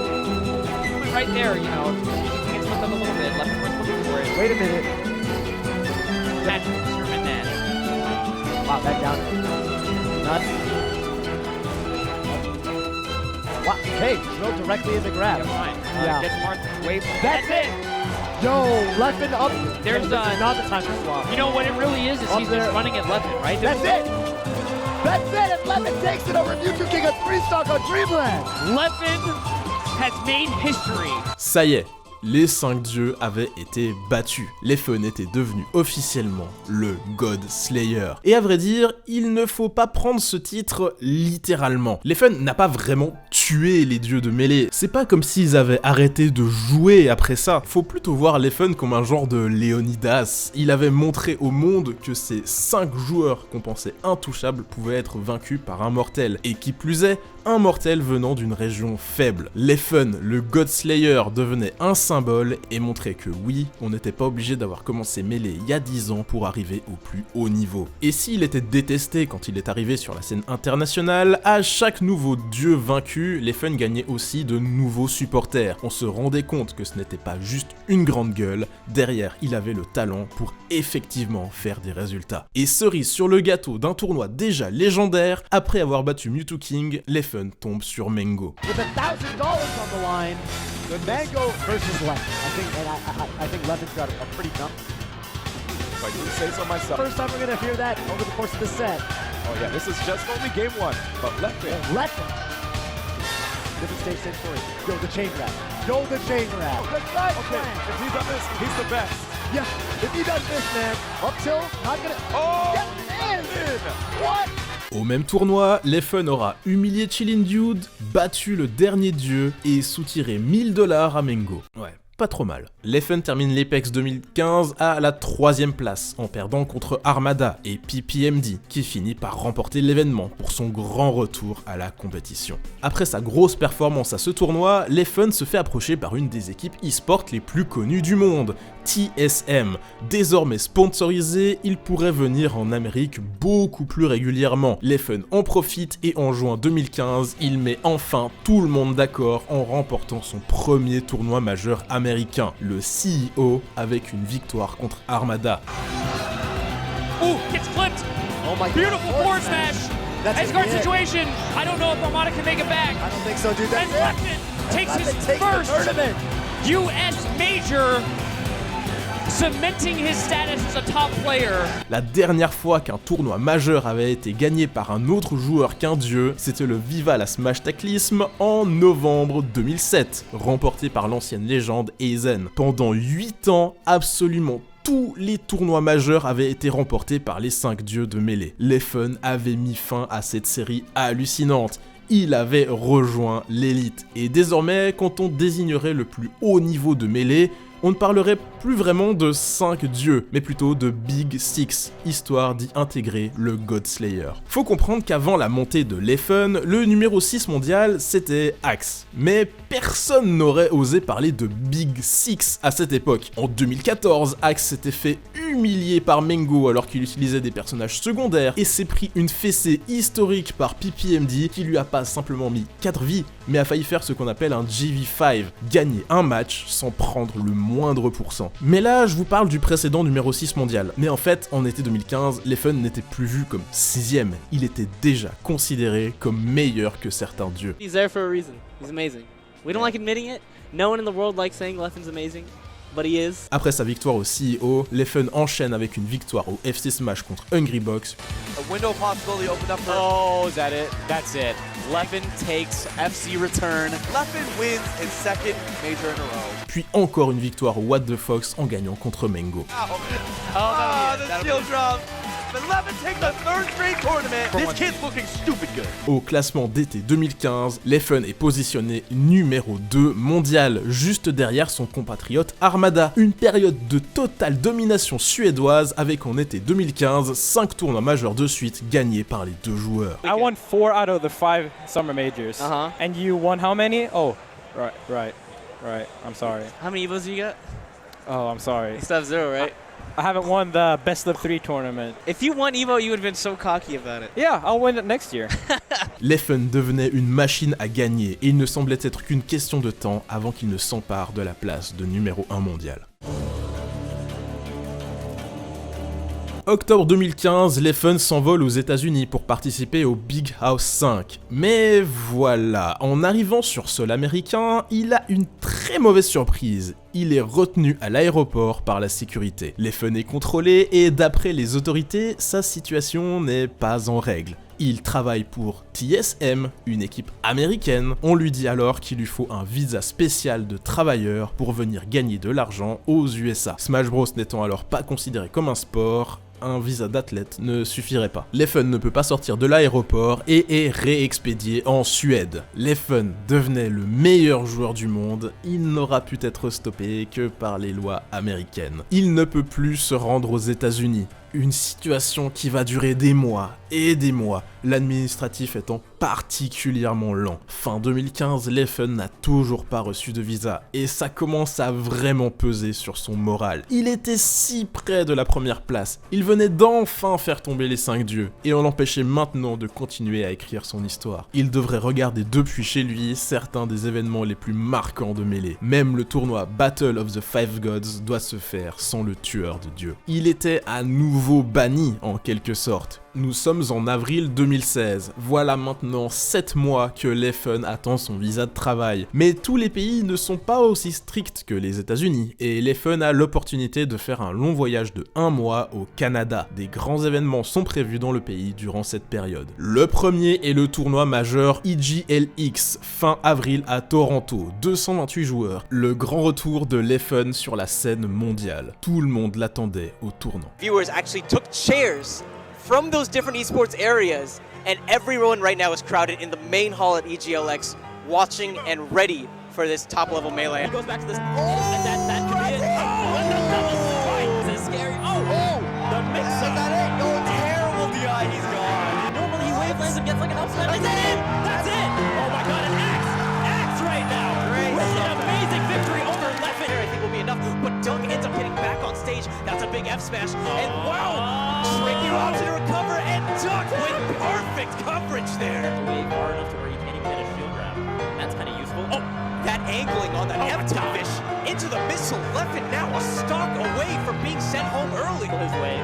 Speaker 17: Right there, you know. Mewtwo King slipped up a little bit. Leffen was looking for it.
Speaker 12: Wait a minute.
Speaker 17: That's determined then.
Speaker 12: Wow, that down. Nuts. Wow, okay, drill directly in the grab.
Speaker 17: Yeah. Gets Marth away from
Speaker 12: That's it! Yo, Leffen up.
Speaker 17: There's
Speaker 12: not the time to swap.
Speaker 17: You know what it really is he's just running at Leffen, right?
Speaker 12: That's it! That's it! And Leffen takes it over Mewtwo King, a 3-stock on Dreamland!
Speaker 17: Leffen has made history.
Speaker 1: Ça y est, les 5 dieux avaient été battus. Leffen était devenu officiellement le God Slayer. Et à vrai dire, il ne faut pas prendre ce titre littéralement. Leffen n'a pas vraiment tué les dieux de mêlée. C'est pas comme s'ils avaient arrêté de jouer après ça. Faut plutôt voir Leffen comme un genre de Léonidas. Il avait montré au monde que ces 5 joueurs qu'on pensait intouchables pouvaient être vaincus par un mortel. Et qui plus est, un mortel venant d'une région faible. Leffen, le God Slayer, devenait un symbole et montrait que oui, on n'était pas obligé d'avoir commencé mêlé il y a 10 ans pour arriver au plus haut niveau. Et s'il était détesté quand il est arrivé sur la scène internationale, à chaque nouveau dieu vaincu, Leffen gagnait aussi de nouveaux supporters. On se rendait compte que ce n'était pas juste une grande gueule, derrière il avait le talent pour effectivement faire des résultats. Et cerise sur le gâteau d'un tournoi déjà légendaire, après avoir battu Mewtwo King, Leffen tombe sur Mango.
Speaker 12: With $1,000 on the line, the Mango versus Leffen. I think Leffen's got a pretty dumb.
Speaker 7: If I do say so myself.
Speaker 12: First time we're gonna hear that over the course of the set.
Speaker 7: Oh yeah, this is just only game 1, but Leffen.
Speaker 12: Different stage 6 story. Yo, the chain grab. Yo, the chain grab.
Speaker 7: Okay, if he does this, he's the best.
Speaker 12: Yeah, if he does this, man, up till, not gonna...
Speaker 7: Oh!
Speaker 12: Get in! What?
Speaker 1: Au même tournoi, Leffen aura humilié Chillin' Dude, battu le dernier dieu et soutiré $1000 à Mango. Ouais, pas trop mal. Leffen termine l'Apex 2015 à la 3ème place, en perdant contre Armada et PPMD, qui finit par remporter l'événement pour son grand retour à la compétition. Après sa grosse performance à ce tournoi, Leffen se fait approcher par une des équipes e-sport les plus connues du monde, TSM. Désormais sponsorisé, il pourrait venir en Amérique beaucoup plus régulièrement. Leffen en profite et en juin 2015, il met enfin tout le monde d'accord en remportant son premier tournoi majeur américain, le CEO, avec une victoire contre Armada.
Speaker 17: Ooh, gets clipped!
Speaker 12: Oh my
Speaker 17: Beautiful
Speaker 12: God.
Speaker 17: forward smash! Edge guard situation! I don't know if Armada can make it back.
Speaker 12: I don't think so, dude.
Speaker 17: And Leffen takes his first US Major, cementing his status as a top player.
Speaker 1: La dernière fois qu'un tournoi majeur avait été gagné par un autre joueur qu'un dieu, c'était le Viva la Smash Taclysm en novembre 2007, remporté par l'ancienne légende Aizen. Pendant 8 ans, absolument tous les tournois majeurs avaient été remportés par les 5 dieux de mêlée. Leffen avait mis fin à cette série hallucinante. Il avait rejoint l'élite. Et désormais, quand on désignerait le plus haut niveau de mêlée, on ne parlerait plus vraiment de 5 dieux, mais plutôt de Big Six, histoire d'y intégrer le God Slayer. Faut comprendre qu'avant la montée de Leffen, le numéro 6 mondial, c'était Axe. Mais personne n'aurait osé parler de Big Six à cette époque. En 2014, Axe s'était fait humilier par Mango alors qu'il utilisait des personnages secondaires et s'est pris une fessée historique par PPMD qui lui a pas simplement mis 4 vies, mais a failli faire ce qu'on appelle un GV5, gagner un match sans prendre le moindre pourcent. Mais là, je vous parle du précédent numéro 6 mondial. Mais en fait, en été 2015, Leffen n'était plus vu comme 6ème, il était déjà considéré comme meilleur que certains dieux.
Speaker 4: He's there for a reason. He's amazing. We don't like admitting it. No one in the world likes saying Leffen's amazing. But he is.
Speaker 1: Après sa victoire au CEO, Leffen enchaîne avec une victoire au FC Smash contre Hungrybox.
Speaker 7: A window of possibility opened up for...
Speaker 12: Oh, is that it? That's it.
Speaker 4: Leffen takes FC return.
Speaker 11: Leffen wins his second major in a row.
Speaker 1: Puis encore une victoire au What the Fox en gagnant contre Mengo.
Speaker 11: The shield drop. But Leffen takes the third straight tournament. This kid's looking stupid good.
Speaker 1: Au classement d'été 2015, Leffen est positionné numéro 2 mondial, juste derrière son compatriote Armada. Une période de totale domination suédoise avec en été 2015 5 tournois majeurs de suite gagnés par les deux joueurs.
Speaker 13: I won 4 out of the 5 summer majors. And you won how many? Oh, right. I'm sorry.
Speaker 4: How many Evos do you got?
Speaker 13: Oh, I'm sorry.
Speaker 4: You still have 0, right?
Speaker 13: I haven't won the best of 3 tournament.
Speaker 4: If you won Evo, you would have been so cocky about it.
Speaker 13: Yeah, I'll win it next year.
Speaker 1: Leffen devenait une machine à gagner et il ne semblait être qu'une question de temps avant qu'il ne s'empare de la place de numéro 1 mondial. Octobre 2015, Leffen s'envole aux États-Unis pour participer au Big House 5. Mais voilà, en arrivant sur sol américain, il a une très mauvaise surprise. Il est retenu à l'aéroport par la sécurité. Leffen est contrôlé et d'après les autorités, sa situation n'est pas en règle. Il travaille pour TSM, une équipe américaine. On lui dit alors qu'il lui faut un visa spécial de travailleur pour venir gagner de l'argent aux USA. Smash Bros n'étant alors pas considéré comme un sport, un visa d'athlète ne suffirait pas. Leffen ne peut pas sortir de l'aéroport et est réexpédié en Suède. Leffen devenait le meilleur joueur du monde, il n'aura pu être stoppé que par les lois américaines. Il ne peut plus se rendre aux États-Unis. Une situation qui va durer des mois et des mois, l'administratif étant particulièrement lent. Fin 2015, Leffen n'a toujours pas reçu de visa et ça commence à vraiment peser sur son moral. Il était si près de la première place, il venait d'enfin faire tomber les 5 dieux et on l'empêchait maintenant de continuer à écrire son histoire. Il devrait regarder depuis chez lui certains des événements les plus marquants de Melee. Même le tournoi Battle of the Five Gods doit se faire sans le tueur de dieux. Il était à nouveau banni en quelque sorte. Nous sommes en avril 2016, voilà maintenant 7 mois que Leffen attend son visa de travail. Mais tous les pays ne sont pas aussi stricts que les États-Unis, et Leffen a l'opportunité de faire un long voyage de 1 mois au Canada. Des grands événements sont prévus dans le pays durant cette période. Le premier est le tournoi majeur EGLX, fin avril à Toronto, 228 joueurs. Le grand retour de Leffen sur la scène mondiale. Tout le monde l'attendait au tournant.
Speaker 21: Viewers actually took chairs from those different esports areas, and everyone right now is crowded in the main hall at EGLX, watching and ready for this top-level melee. He goes back to this. And that could be it. This is scary. The mix-up. Is that it? No, terrible DI. He's gone. Normally he wavelands and gets like an upside. Is that it? That's it. Oh my God, an axe right now. Great. With an amazing victory over Leffen. I think will be enough, but Doug ends up getting back on stage. That's a big F smash, and wow. Tricky option to recover, and Duck with perfect coverage there. Way far enough to where he can't even get a shield grab. That's kind of useful. Oh, that angling on that F2 fish into the missile. Leffen now a stock away from being sent home early. His way.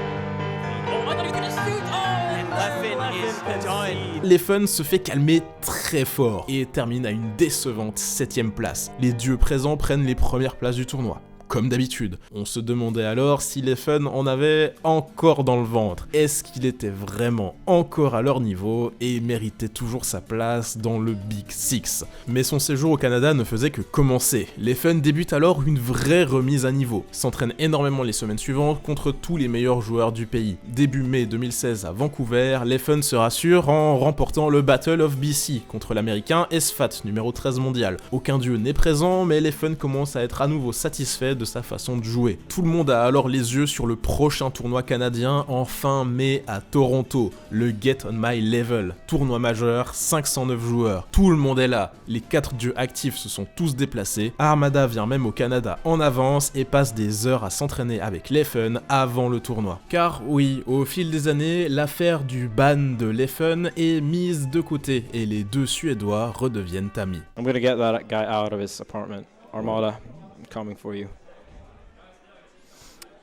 Speaker 21: Oh, I thought he was gonna shoot. Oh, and Leffen is done.
Speaker 1: Leffen se fait calmer très fort et termine à une décevante 7ème place. Les dieux présents prennent les premières places du tournoi. Comme d'habitude. On se demandait alors si Leffen en avait encore dans le ventre. Est-ce qu'il était vraiment encore à leur niveau et méritait toujours sa place dans le Big Six? Mais son séjour au Canada ne faisait que commencer. Leffen débute alors une vraie remise à niveau, s'entraîne énormément les semaines suivantes contre tous les meilleurs joueurs du pays. Début mai 2016 à Vancouver, Leffen se rassure en remportant le Battle of BC contre l'américain SFAT, numéro 13 mondial. Aucun dieu n'est présent, mais Leffen commence à être à nouveau satisfait de sa façon de jouer. Tout le monde a alors les yeux sur le prochain tournoi canadien en fin mai à Toronto, le Get On My Level, tournoi majeur, 509 joueurs. Tout le monde est là, les 4 dieux actifs se sont tous déplacés, Armada vient même au Canada en avance et passe des heures à s'entraîner avec Leffen avant le tournoi. Car oui, au fil des années, l'affaire du ban de Leffen est mise de côté et les deux Suédois redeviennent amis.
Speaker 13: I'm gonna get that guy out of his apartment. Armada, I'm coming for you.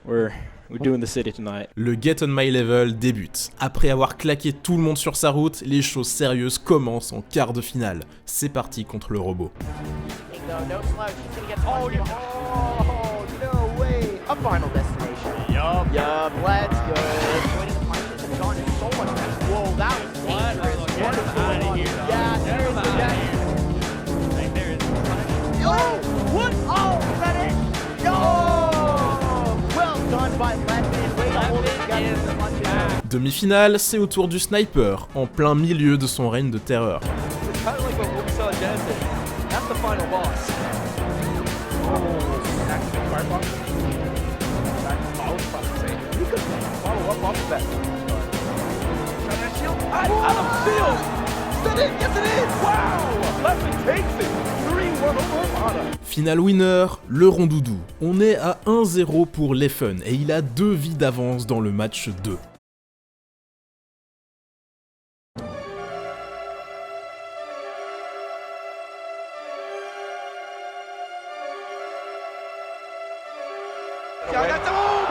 Speaker 13: We're doing the city tonight.
Speaker 1: Le Get On My Level débute. Après avoir claqué tout le monde sur sa route, les choses sérieuses commencent en quart de finale. C'est parti contre le robot.
Speaker 12: Oh, no way. A final destination. Yup, let's go. Whoa, that was dangerous. What is out of here? Yeah,
Speaker 1: Demi-finale, c'est au tour du sniper, en plein milieu de son règne de terreur. Final winner, le rondoudou. On est à 1-0 pour Leffen et il a 2 vies d'avance dans le match 2.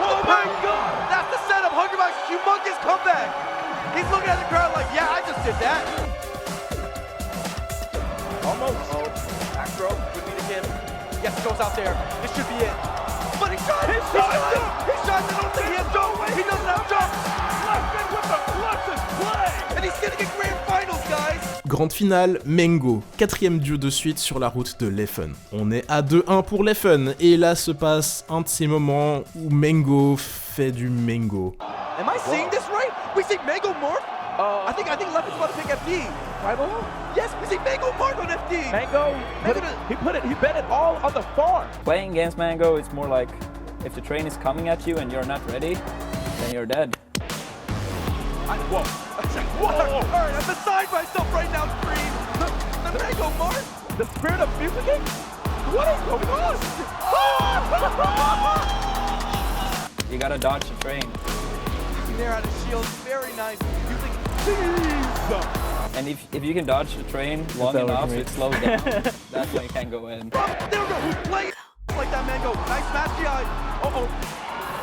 Speaker 11: Oh my God! That's the setup. Hungrybox, humongous comeback. He's looking at the crowd like, yeah, I just did that. Almost. Oh, back throw. Would be the him. Yes, goes out there. This should be it. But he shot it. He shot it. He shot it. I don't think he has jump. He doesn't have jump. Leffen with the clutchest play. And he's getting a grand finals, guys.
Speaker 1: Grande finale, Mengo, 4ème dieu de suite sur la route de Leffen. On est à 2-1 pour Leffen, et là se passe un de ces moments où Mengo fait du Mengo.
Speaker 11: Am I seeing this right? We see Mengo morph? I think Leffen's about to pick FD. Yes, we see Mango mark on FD.
Speaker 7: Mango, he bet it all on the farm.
Speaker 3: Playing against Mango, it's more like if the train is coming at you and you're not ready, then you're dead.
Speaker 11: Whoa. What? All right, I'm beside myself right now, Scream. The Mango mark?
Speaker 7: The spirit of music? What is going on?
Speaker 3: You gotta dodge the train.
Speaker 11: There out of shield, very nice. Using
Speaker 3: And if you can dodge the train long enough, it slows down. That's when you can't go in.
Speaker 11: There we go. Who's playing like that, Mango? Nice smash GI. Uh-oh.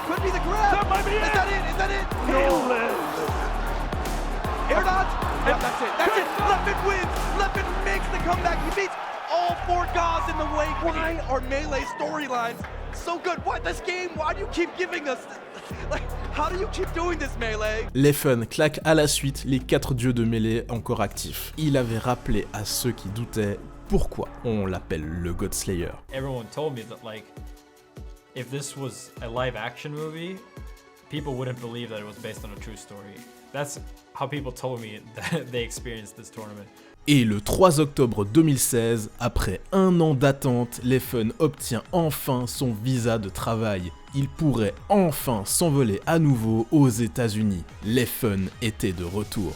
Speaker 11: Could be the grab.
Speaker 7: That might be it.
Speaker 11: Is that it? Is that it?
Speaker 7: No.
Speaker 11: Air dodge. Yep, that's it. That's it. Leffen wins. Leffen makes the comeback. He beats all 4 guys in the wake. Why are Melee storylines so good? What? This game, why do you keep giving us... Like, how do you keep doing this, Melee?
Speaker 1: Leffen claque à la suite les 4 dieux de Melee encore actifs. Il avait rappelé à ceux qui doutaient pourquoi on l'appelle le God Slayer.
Speaker 5: Everyone told me that, like, if this was a live action movie, people wouldn't believe that it was based on a true story. That's how people told me that they experienced this tournament.
Speaker 1: Et le 3 octobre 2016, après 1 an d'attente, Leffen obtient enfin son visa de travail. Il pourrait enfin s'envoler à nouveau aux États-Unis. Leffen était de retour.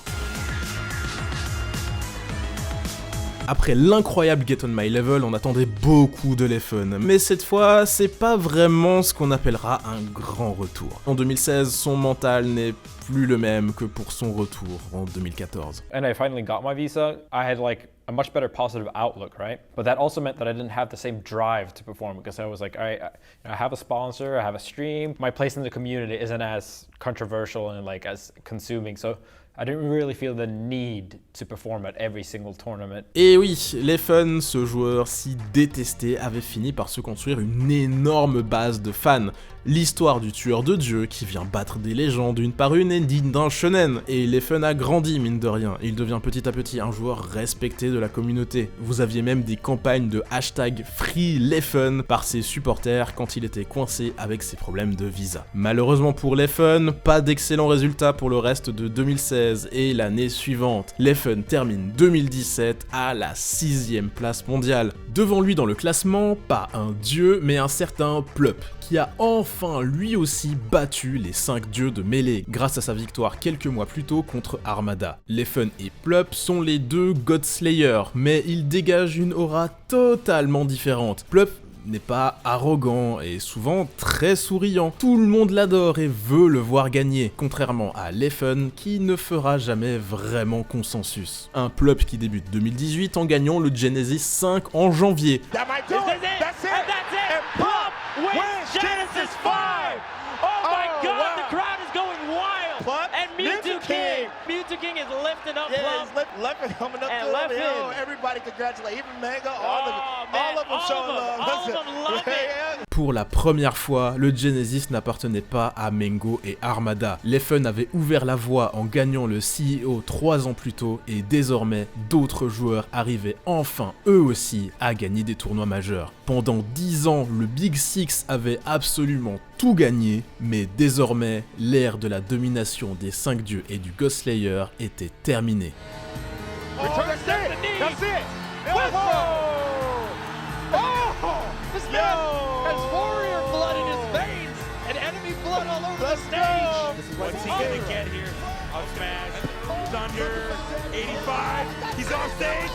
Speaker 1: Après l'incroyable Get On My Level, on attendait beaucoup de Leffen, mais cette fois, c'est pas vraiment ce qu'on appellera un grand retour. En 2016, son mental n'est plus le même que pour son retour en 2014.
Speaker 6: And I finally got my visa. I had like a much better positive outlook, right? But that also meant that I didn't have the same drive to perform because I was like, all right, I have a sponsor, I have a stream. My place in the community isn't as controversial and like as consuming, so I didn't really feel the need to perform at every single tournament.
Speaker 1: Et oui, Leffen, ce joueur si détesté, avait fini par se construire une énorme base de fans. L'histoire du tueur de dieu qui vient battre des légendes une par une est digne d'un shonen, et Leffen a grandi mine de rien. Il devient petit à petit un joueur respecté de la communauté. Vous aviez même des campagnes de hashtag #FreeLeffen par ses supporters quand il était coincé avec ses problèmes de visa. Malheureusement pour Leffen, pas d'excellents résultats pour le reste de 2016 et l'année suivante. Leffen termine 2017 à la 6ème place mondiale. Devant lui dans le classement, pas un dieu, mais un certain Plup, qui a enfin lui aussi battu les 5 dieux de Melee grâce à sa victoire quelques mois plus tôt contre Armada. Leffen et Plup sont les 2 God Slayer, mais ils dégagent une aura totalement différente. Plup n'est pas arrogant et souvent très souriant. Tout le monde l'adore et veut le voir gagner, contrairement à Leffen qui ne fera jamais vraiment consensus. Un Plup qui débute 2018 en gagnant le Genesis 5 en janvier.
Speaker 11: Genesis 5! Oh my God, the crowd is going wild! Plup, and Mewtwo King! Mewtwo King is lifting up Plup.
Speaker 7: Leffen coming up
Speaker 11: and
Speaker 7: to him. Oh, everybody congratulate. Even Mango, all of them showing love.
Speaker 11: All of them love it.
Speaker 1: Pour la première fois, le Genesis n'appartenait pas à Mengo et Armada. Leffen avait ouvert la voie en gagnant le CEO 3 ans plus tôt et désormais, d'autres joueurs arrivaient enfin eux aussi à gagner des tournois majeurs. Pendant 10 ans, le Big Six avait absolument tout gagné, mais désormais, l'ère de la domination des 5 dieux et du Ghost Slayer était terminée.
Speaker 11: Oh, that's it! That's it! Whoa! Oh! This man has warrior blood in his veins and enemy blood all over the stage!
Speaker 7: This is what's he gonna get here? Up smash. He's under 85. He's off stage.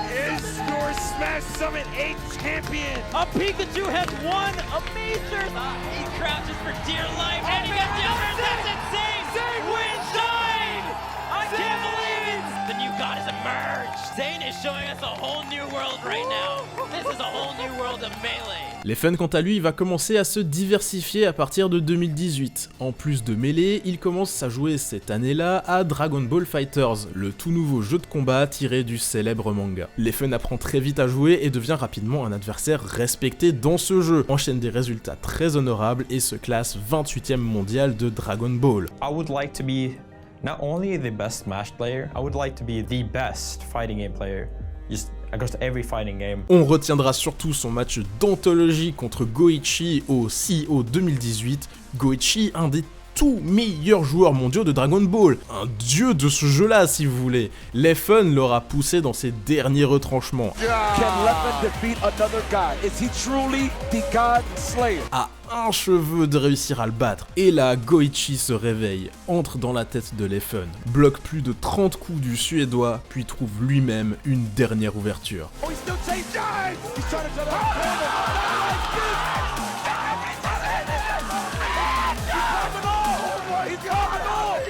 Speaker 7: Is your Smash Summit 8 champion?
Speaker 17: A Pikachu has won a major! He crouches for dear life and he gets the other. That's insane! Zane wins! Shine! I can't believe it! The new god has emerged! Zane is showing us a whole new world right now. This is a whole new world of Melee.
Speaker 1: Leffen, quant à lui, va commencer à se diversifier à partir de 2018. En plus de Melee, il commence à jouer cette année-là à Dragon Ball FighterZ, le tout nouveau jeu de combat tiré du célèbre manga. Leffen apprend très vite à jouer et devient rapidement un adversaire respecté dans ce jeu, enchaîne des résultats très honorables et se classe 28e mondial de Dragon Ball.
Speaker 6: I would like to be not only the best Smash player, I would like to be the best fighting game player. Just across every fighting game.
Speaker 1: On retiendra surtout son match d'anthologie contre Goichi au CEO 2018. Goichi, un des tout meilleurs joueurs mondiaux de Dragon Ball, un dieu de ce jeu-là si vous voulez. Leffen l'aura poussé dans ses derniers retranchements.
Speaker 11: Can Leffen defeat another god? Is he truly the God Slayer?
Speaker 1: À un cheveu de réussir à le battre. Et là, Goichi se réveille, entre dans la tête de Leffen, bloque plus de 30 coups du Suédois, puis trouve lui-même une dernière ouverture.
Speaker 11: Oh, he's still chasing. He's trying to jump out the corner.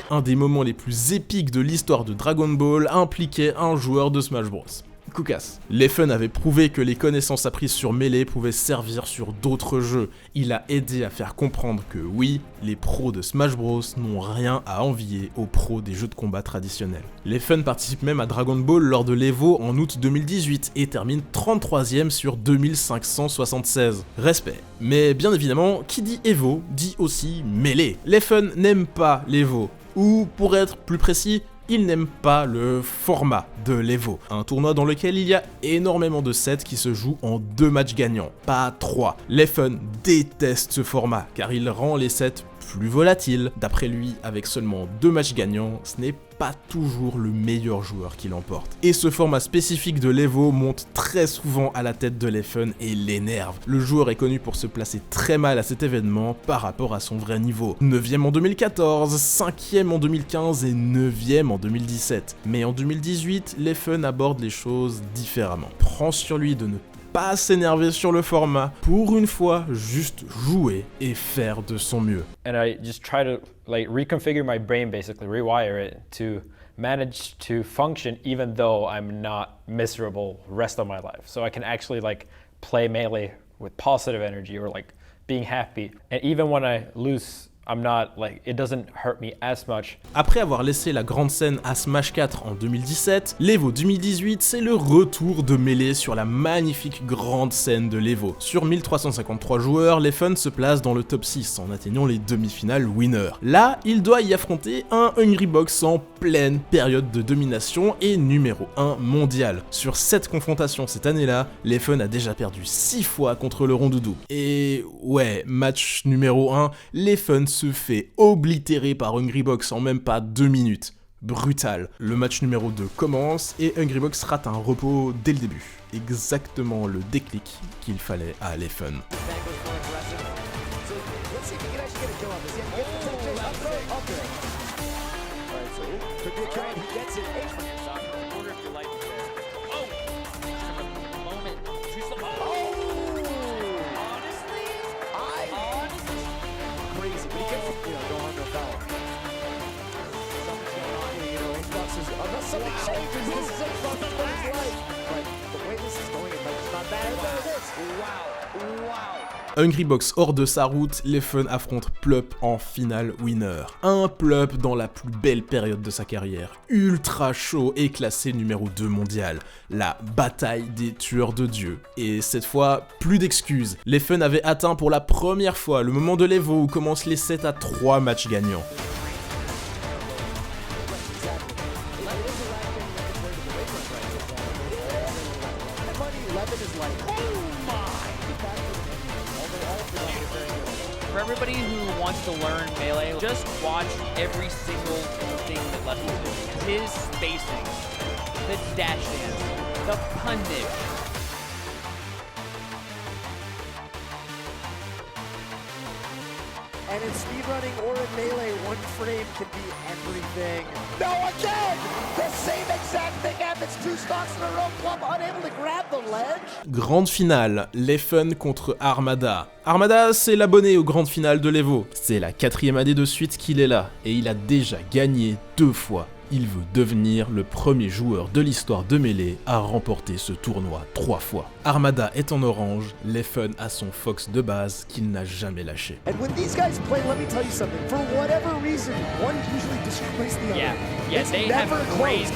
Speaker 1: Un des moments les plus épiques de l'histoire de Dragon Ball impliquait un joueur de Smash Bros. Koukas. Leffen avait prouvé que les connaissances apprises sur Melee pouvaient servir sur d'autres jeux. Il a aidé à faire comprendre que oui, les pros de Smash Bros n'ont rien à envier aux pros des jeux de combat traditionnels. Leffen participe même à Dragon Ball lors de l'Evo en août 2018 et termine 33e sur 2576. Respect. Mais bien évidemment, qui dit Evo dit aussi Melee. Leffen n'aime pas l'Evo, ou pour être plus précis, il n'aime pas le format de l'Evo, un tournoi dans lequel il y a énormément de sets qui se jouent en 2 matchs gagnants, pas 3. Leffen déteste ce format, car il rend les sets plus volatiles. D'après lui, avec seulement 2 matchs gagnants, ce n'est pas toujours le meilleur joueur qui l'emporte. Et ce format spécifique de l'Evo monte très souvent à la tête de Leffen et l'énerve. Le joueur est connu pour se placer très mal à cet événement par rapport à son vrai niveau. 9ème en 2014, 5ème en 2015 et 9ème en 2017. Mais en 2018, Leffen aborde les choses différemment. Prend sur lui de ne pas s'énerver sur le format, pour une fois, juste jouer et faire de son mieux.
Speaker 6: And I just try to like reconfigure my brain, basically rewire it to manage to function even though I'm not miserable rest of my life. So I can actually like play Melee with positive energy or like being happy. And even when I lose, I'm not like, it doesn't hurt me as much.
Speaker 1: Après avoir laissé la grande scène à Smash 4 en 2017, l'Evo 2018 c'est le retour de Melee sur la magnifique grande scène de l'Evo. Sur 1353 joueurs, Leffen se place dans le top 6 en atteignant les demi-finales winner. Là, il doit y affronter un Hungrybox en pleine période de domination et numéro 1 mondial. Sur 7 confrontations cette année-là, Leffen a déjà perdu 6 fois contre le Rondoudou. Et ouais, match numéro 1, Leffen se fait oblitérer par Hungrybox en même pas 2 minutes. Brutal. Le match numéro 2 commence et Hungrybox rate un repos dès le début. Exactement le déclic qu'il fallait à Leffen. Hungrybox hors de sa route, Leffen affronte Plup en finale winner. Un Plup dans la plus belle période de sa carrière, ultra chaud et classé numéro 2 mondial. La bataille des tueurs de dieu. Et cette fois, plus d'excuses. Leffen avait atteint pour la première fois le moment de l'Evo où commencent les 7 à 3 matchs gagnants.
Speaker 8: For everybody who wants to learn Melee, just watch every single thing that Leffin's doing. His spacing, the dash dance, the punish.
Speaker 12: And in speedrunning or in Melee, one frame can be everything. No, again! The same exact thing happens 2 stocks in a row. Plum unable to grab the ledge.
Speaker 1: Grande finale, Leffen contre Armada. Armada, c'est l'abonné aux grandes finales de l'Evo. C'est la 4e année de suite qu'il est là, et il a déjà gagné 2 fois. Il veut devenir le premier joueur de l'histoire de Melee à remporter ce tournoi 3 fois. Armada est en orange, Leffen a son Fox de base qu'il n'a jamais lâché.
Speaker 12: And when these guys play, let me tell you something. For whatever reason, one usually destroys the other.
Speaker 8: Yeah,
Speaker 12: it's
Speaker 8: they
Speaker 12: never
Speaker 8: have
Speaker 12: close.
Speaker 8: raised.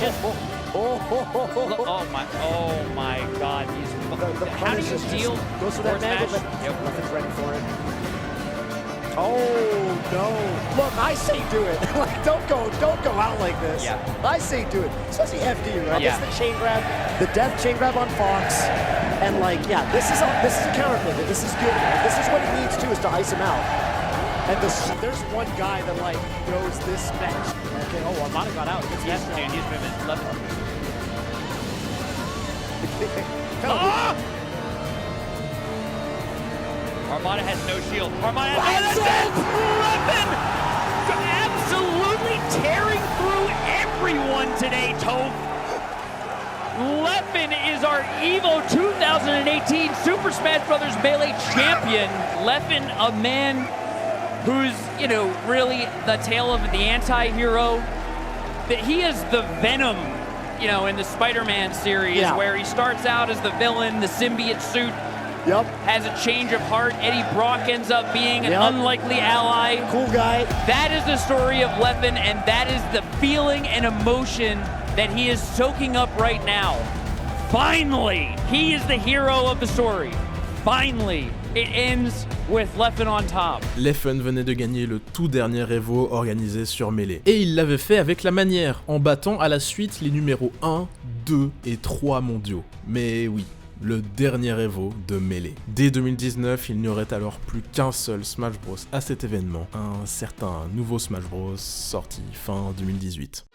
Speaker 8: Oh my God! How do you deal?
Speaker 12: Goes for that mangle, but nothing's ready for it. Oh no! Look, I say do it. Like don't go out like this.
Speaker 8: Yeah.
Speaker 12: I say do it, especially FD, right?
Speaker 8: Yeah.
Speaker 12: It's the chain grab, the death chain grab on Fox, and like yeah, this is a counter pivot. This is good. Right? This is what he needs to is to ice him out. And there's one guy that like knows this match. Okay, oh Armada got out.
Speaker 8: Yes, dude, he's moving left.
Speaker 12: Ah!
Speaker 8: Armada has no shield. Armada has Leffen absolutely tearing through everyone today, Toph. Leffen is our EVO 2018 Super Smash Bros. Melee champion. Leffen, a man who's, you know, really the tale of the anti-hero. That he is the Venom, you know, in the Spider-Man series, where he starts out as the villain, the symbiote suit, has a change of heart. Eddie Brock ends up being an unlikely ally.
Speaker 12: Cool guy.
Speaker 8: That is the story of Leffen, and that is the feeling and emotion that he is soaking up right now. Finally, he is the hero of the story. Finally, it ends with Leffen on top.
Speaker 1: Leffen venait de gagner le tout dernier Evo organisé sur Melee. Et il l'avait fait avec la manière, en battant à la suite les numéros 1, 2 et 3 mondiaux. Mais oui, le dernier Evo de Melee. Dès 2019, il n'y aurait alors plus qu'un seul Smash Bros à cet événement, un certain nouveau Smash Bros sorti fin 2018.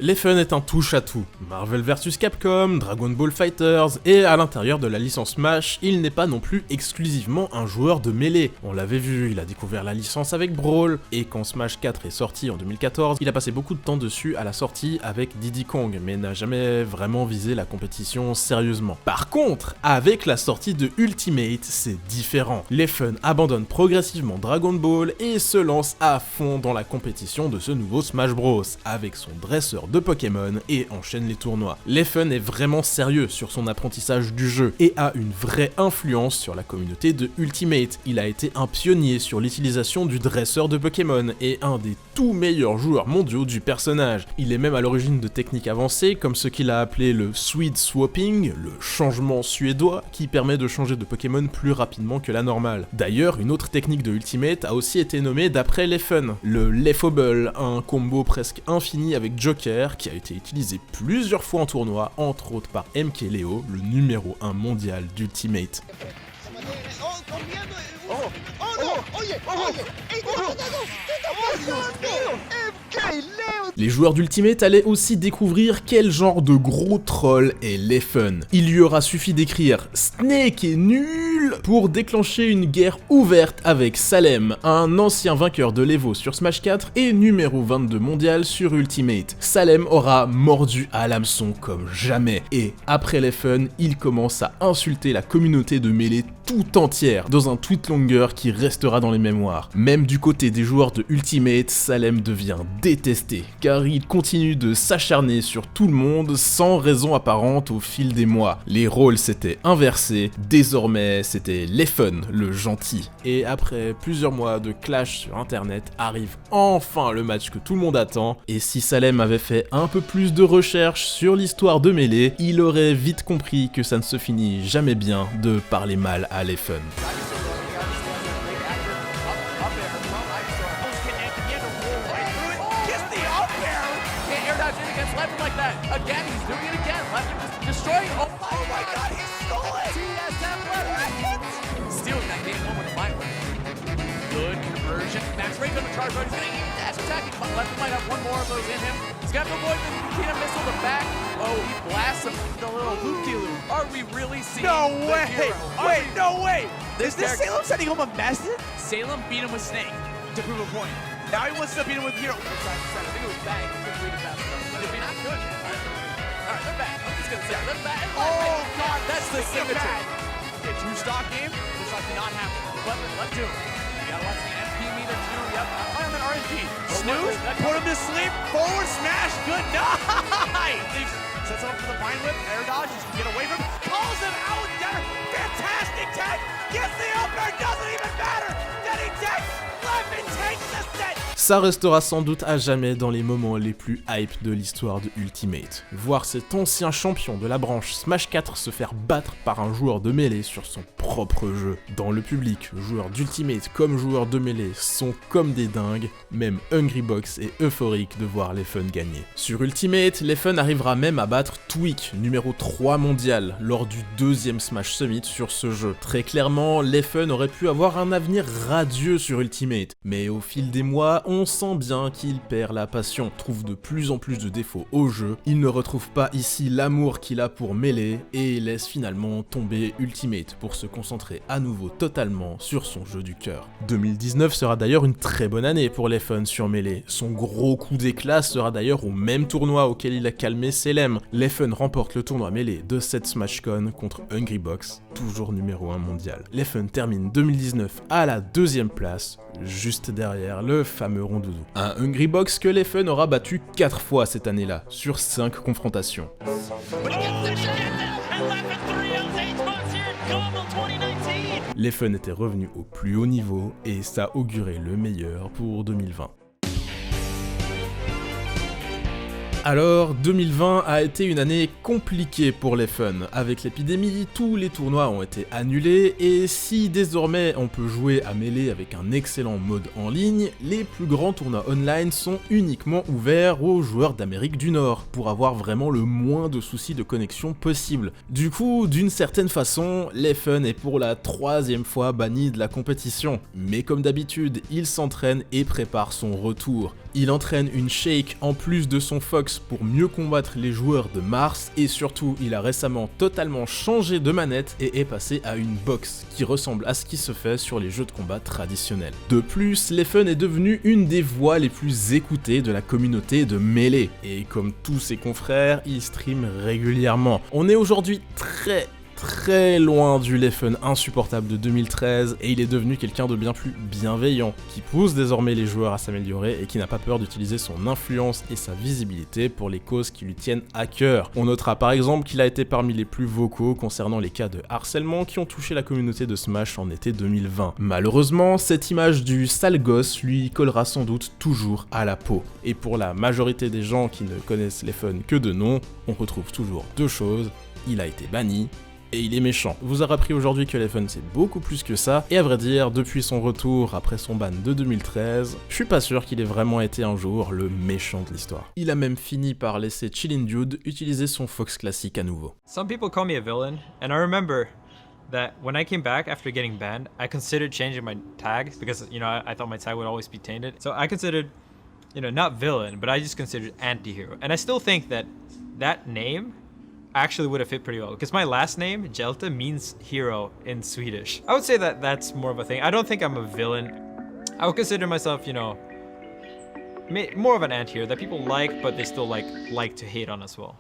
Speaker 1: Leffen est un touche-à-tout. Marvel vs Capcom, Dragon Ball FighterZ, et à l'intérieur de la licence Smash, il n'est pas non plus exclusivement un joueur de Melee. On l'avait vu, il a découvert la licence avec Brawl, et quand Smash 4 est sorti en 2014, il a passé beaucoup de temps dessus à la sortie avec Diddy Kong, mais n'a jamais vraiment visé la compétition sérieusement. Par contre, avec la sortie de Ultimate, c'est différent. Leffen abandonne progressivement Dragon Ball et se lance à fond dans la compétition de ce nouveau Smash Bros, avec son dresseur de Pokémon et enchaîne les tournois. Leffen est vraiment sérieux sur son apprentissage du jeu et a une vraie influence sur la communauté de Ultimate. Il a été un pionnier sur l'utilisation du dresseur de Pokémon et un des tout meilleurs joueurs mondiaux du personnage. Il est même à l'origine de techniques avancées comme ce qu'il a appelé le Swede Swapping, le changement suédois qui permet de changer de Pokémon plus rapidement que la normale. D'ailleurs, une autre technique de Ultimate a aussi été nommée d'après Leffen, le Leffable, un combo presque infini avec Joker qui a été utilisé plusieurs fois en tournoi, entre autres par MKLeo, le numéro 1 mondial d'Ultimate. Les joueurs d'Ultimate allaient aussi découvrir quel genre de gros troll est Leffen. Il lui aura suffi d'écrire « Snake est nul » pour déclencher une guerre ouverte avec Salem, un ancien vainqueur de l'Evo sur Smash 4 et numéro 22 mondial sur Ultimate. Salem aura mordu à l'hameçon comme jamais, et après les fun, il commence à insulter la communauté de Melee tout entière dans un tweet longueur qui restera dans les mémoires. Même du côté des joueurs de Ultimate, Salem devient détesté, car il continue de s'acharner sur tout le monde sans raison apparente au fil des mois. Les rôles s'étaient inversés, désormais c'était Leffen le gentil. Et après plusieurs mois de clash sur internet, arrive enfin le match que tout le monde attend, et si Salem avait fait un peu plus de recherche sur l'histoire de Melee, il aurait vite compris que ça ne se finit jamais bien de parler mal à Leffen.
Speaker 11: Good conversion. Max Ray's on the charge, but he's gonna eat that attack. Left might have one more of those in him. He's got to avoid the Kina missile to back. Oh, he blasts him with the little loop-de-loop. Are we really seeing
Speaker 7: No way! Wait, no way!
Speaker 11: Is this
Speaker 7: Salem sending him a message?
Speaker 11: Salem beat him with Snake to prove a point. Now he wants to beat him with Hero. I think it was Bang. He couldn't read it fast enough. But if he not good, alright, they're back. I'm just gonna say they're back. Oh, God, that's the signature. Okay, two-stock game. Two-stock did not happen. But let's do it. You gotta watch the MP meter too. Yep, I'm an RNG.
Speaker 7: Snooze, put him to sleep, forward smash, good night!
Speaker 11: Sets him up for the vine whip, air dodge, just get away from him, pulls him out, fantastic tag, gets the up air, doesn't even matter, then he takes, Leffen takes the set!
Speaker 1: Ça restera sans doute à jamais dans les moments les plus hype de l'histoire de Ultimate. Voir cet ancien champion de la branche Smash 4 se faire battre par un joueur de Melee sur son propre jeu. Dans le public, joueurs d'Ultimate comme joueurs de Melee sont comme des dingues, même Hungrybox est euphorique de voir Leffen gagner. Sur Ultimate, Leffen arrivera même à battre Tweak, numéro 3 mondial, lors du deuxième Smash Summit sur ce jeu. Très clairement, Leffen aurait pu avoir un avenir radieux sur Ultimate, mais au fil des mois, on sent bien qu'il perd la passion, trouve de plus en plus de défauts au jeu, il ne retrouve pas ici l'amour qu'il a pour Melee et laisse finalement tomber Ultimate pour se concentrer à nouveau totalement sur son jeu du cœur. 2019 sera d'ailleurs une très bonne année pour Leffen sur Melee. Son gros coup d'éclat sera d'ailleurs au même tournoi auquel il a calmé Salem. Leffen remporte le tournoi Melee de cette SmashCon contre Hungrybox, toujours numéro 1 mondial. Leffen termine 2019 à la 2ème place, juste derrière le fameux Rondoudou. Un Hungrybox que Leffen aura battu 4 fois cette année-là, sur 5 confrontations. Leffen était revenu au plus haut niveau et ça augurait le meilleur pour 2020. Alors, 2020 a été une année compliquée pour Leffen. Avec l'épidémie, tous les tournois ont été annulés, et si désormais on peut jouer à Melee avec un excellent mode en ligne, les plus grands tournois online sont uniquement ouverts aux joueurs d'Amérique du Nord, pour avoir vraiment le moins de soucis de connexion possible. Du coup, d'une certaine façon, Leffen est pour la 3e fois banni de la compétition. Mais comme d'habitude, il s'entraîne et prépare son retour. Il entraîne une Shake en plus de son Fox pour mieux combattre les joueurs de Mars, et surtout il a récemment totalement changé de manette et est passé à une box qui ressemble à ce qui se fait sur les jeux de combat traditionnels. De plus, Leffen est devenu une des voix les plus écoutées de la communauté de Melee, et comme tous ses confrères, il stream régulièrement. On est aujourd'hui très loin du Leffen insupportable de 2013, et il est devenu quelqu'un de bien plus bienveillant, qui pousse désormais les joueurs à s'améliorer et qui n'a pas peur d'utiliser son influence et sa visibilité pour les causes qui lui tiennent à cœur. On notera par exemple qu'il a été parmi les plus vocaux concernant les cas de harcèlement qui ont touché la communauté de Smash en été 2020. Malheureusement, cette image du sale gosse lui collera sans doute toujours à la peau, et pour la majorité des gens qui ne connaissent Leffen que de nom, on retrouve toujours deux choses: il a été banni, et il est méchant. Vous aurez appris aujourd'hui que Leffen c'est beaucoup plus que ça, et à vrai dire, depuis son retour après son ban de 2013, je suis pas sûr qu'il ait vraiment été un jour le méchant de l'histoire. Il a même fini par laisser Chillin' Dude utiliser son Fox classique à nouveau.
Speaker 5: Some people call me a villain, and I remember that when I came back after getting banned, I considered changing my tag because, you know, I thought my tag would always be tainted. So I considered, you know, not villain, but I just considered anti-hero. And I still think that that name actually would have fit pretty well because my last name, Jelta, means hero in Swedish. I would say that that's more of a thing. I don't think I'm a villain. I would consider myself, you know, more of an anti-hero that people like, but they still like to hate on as well.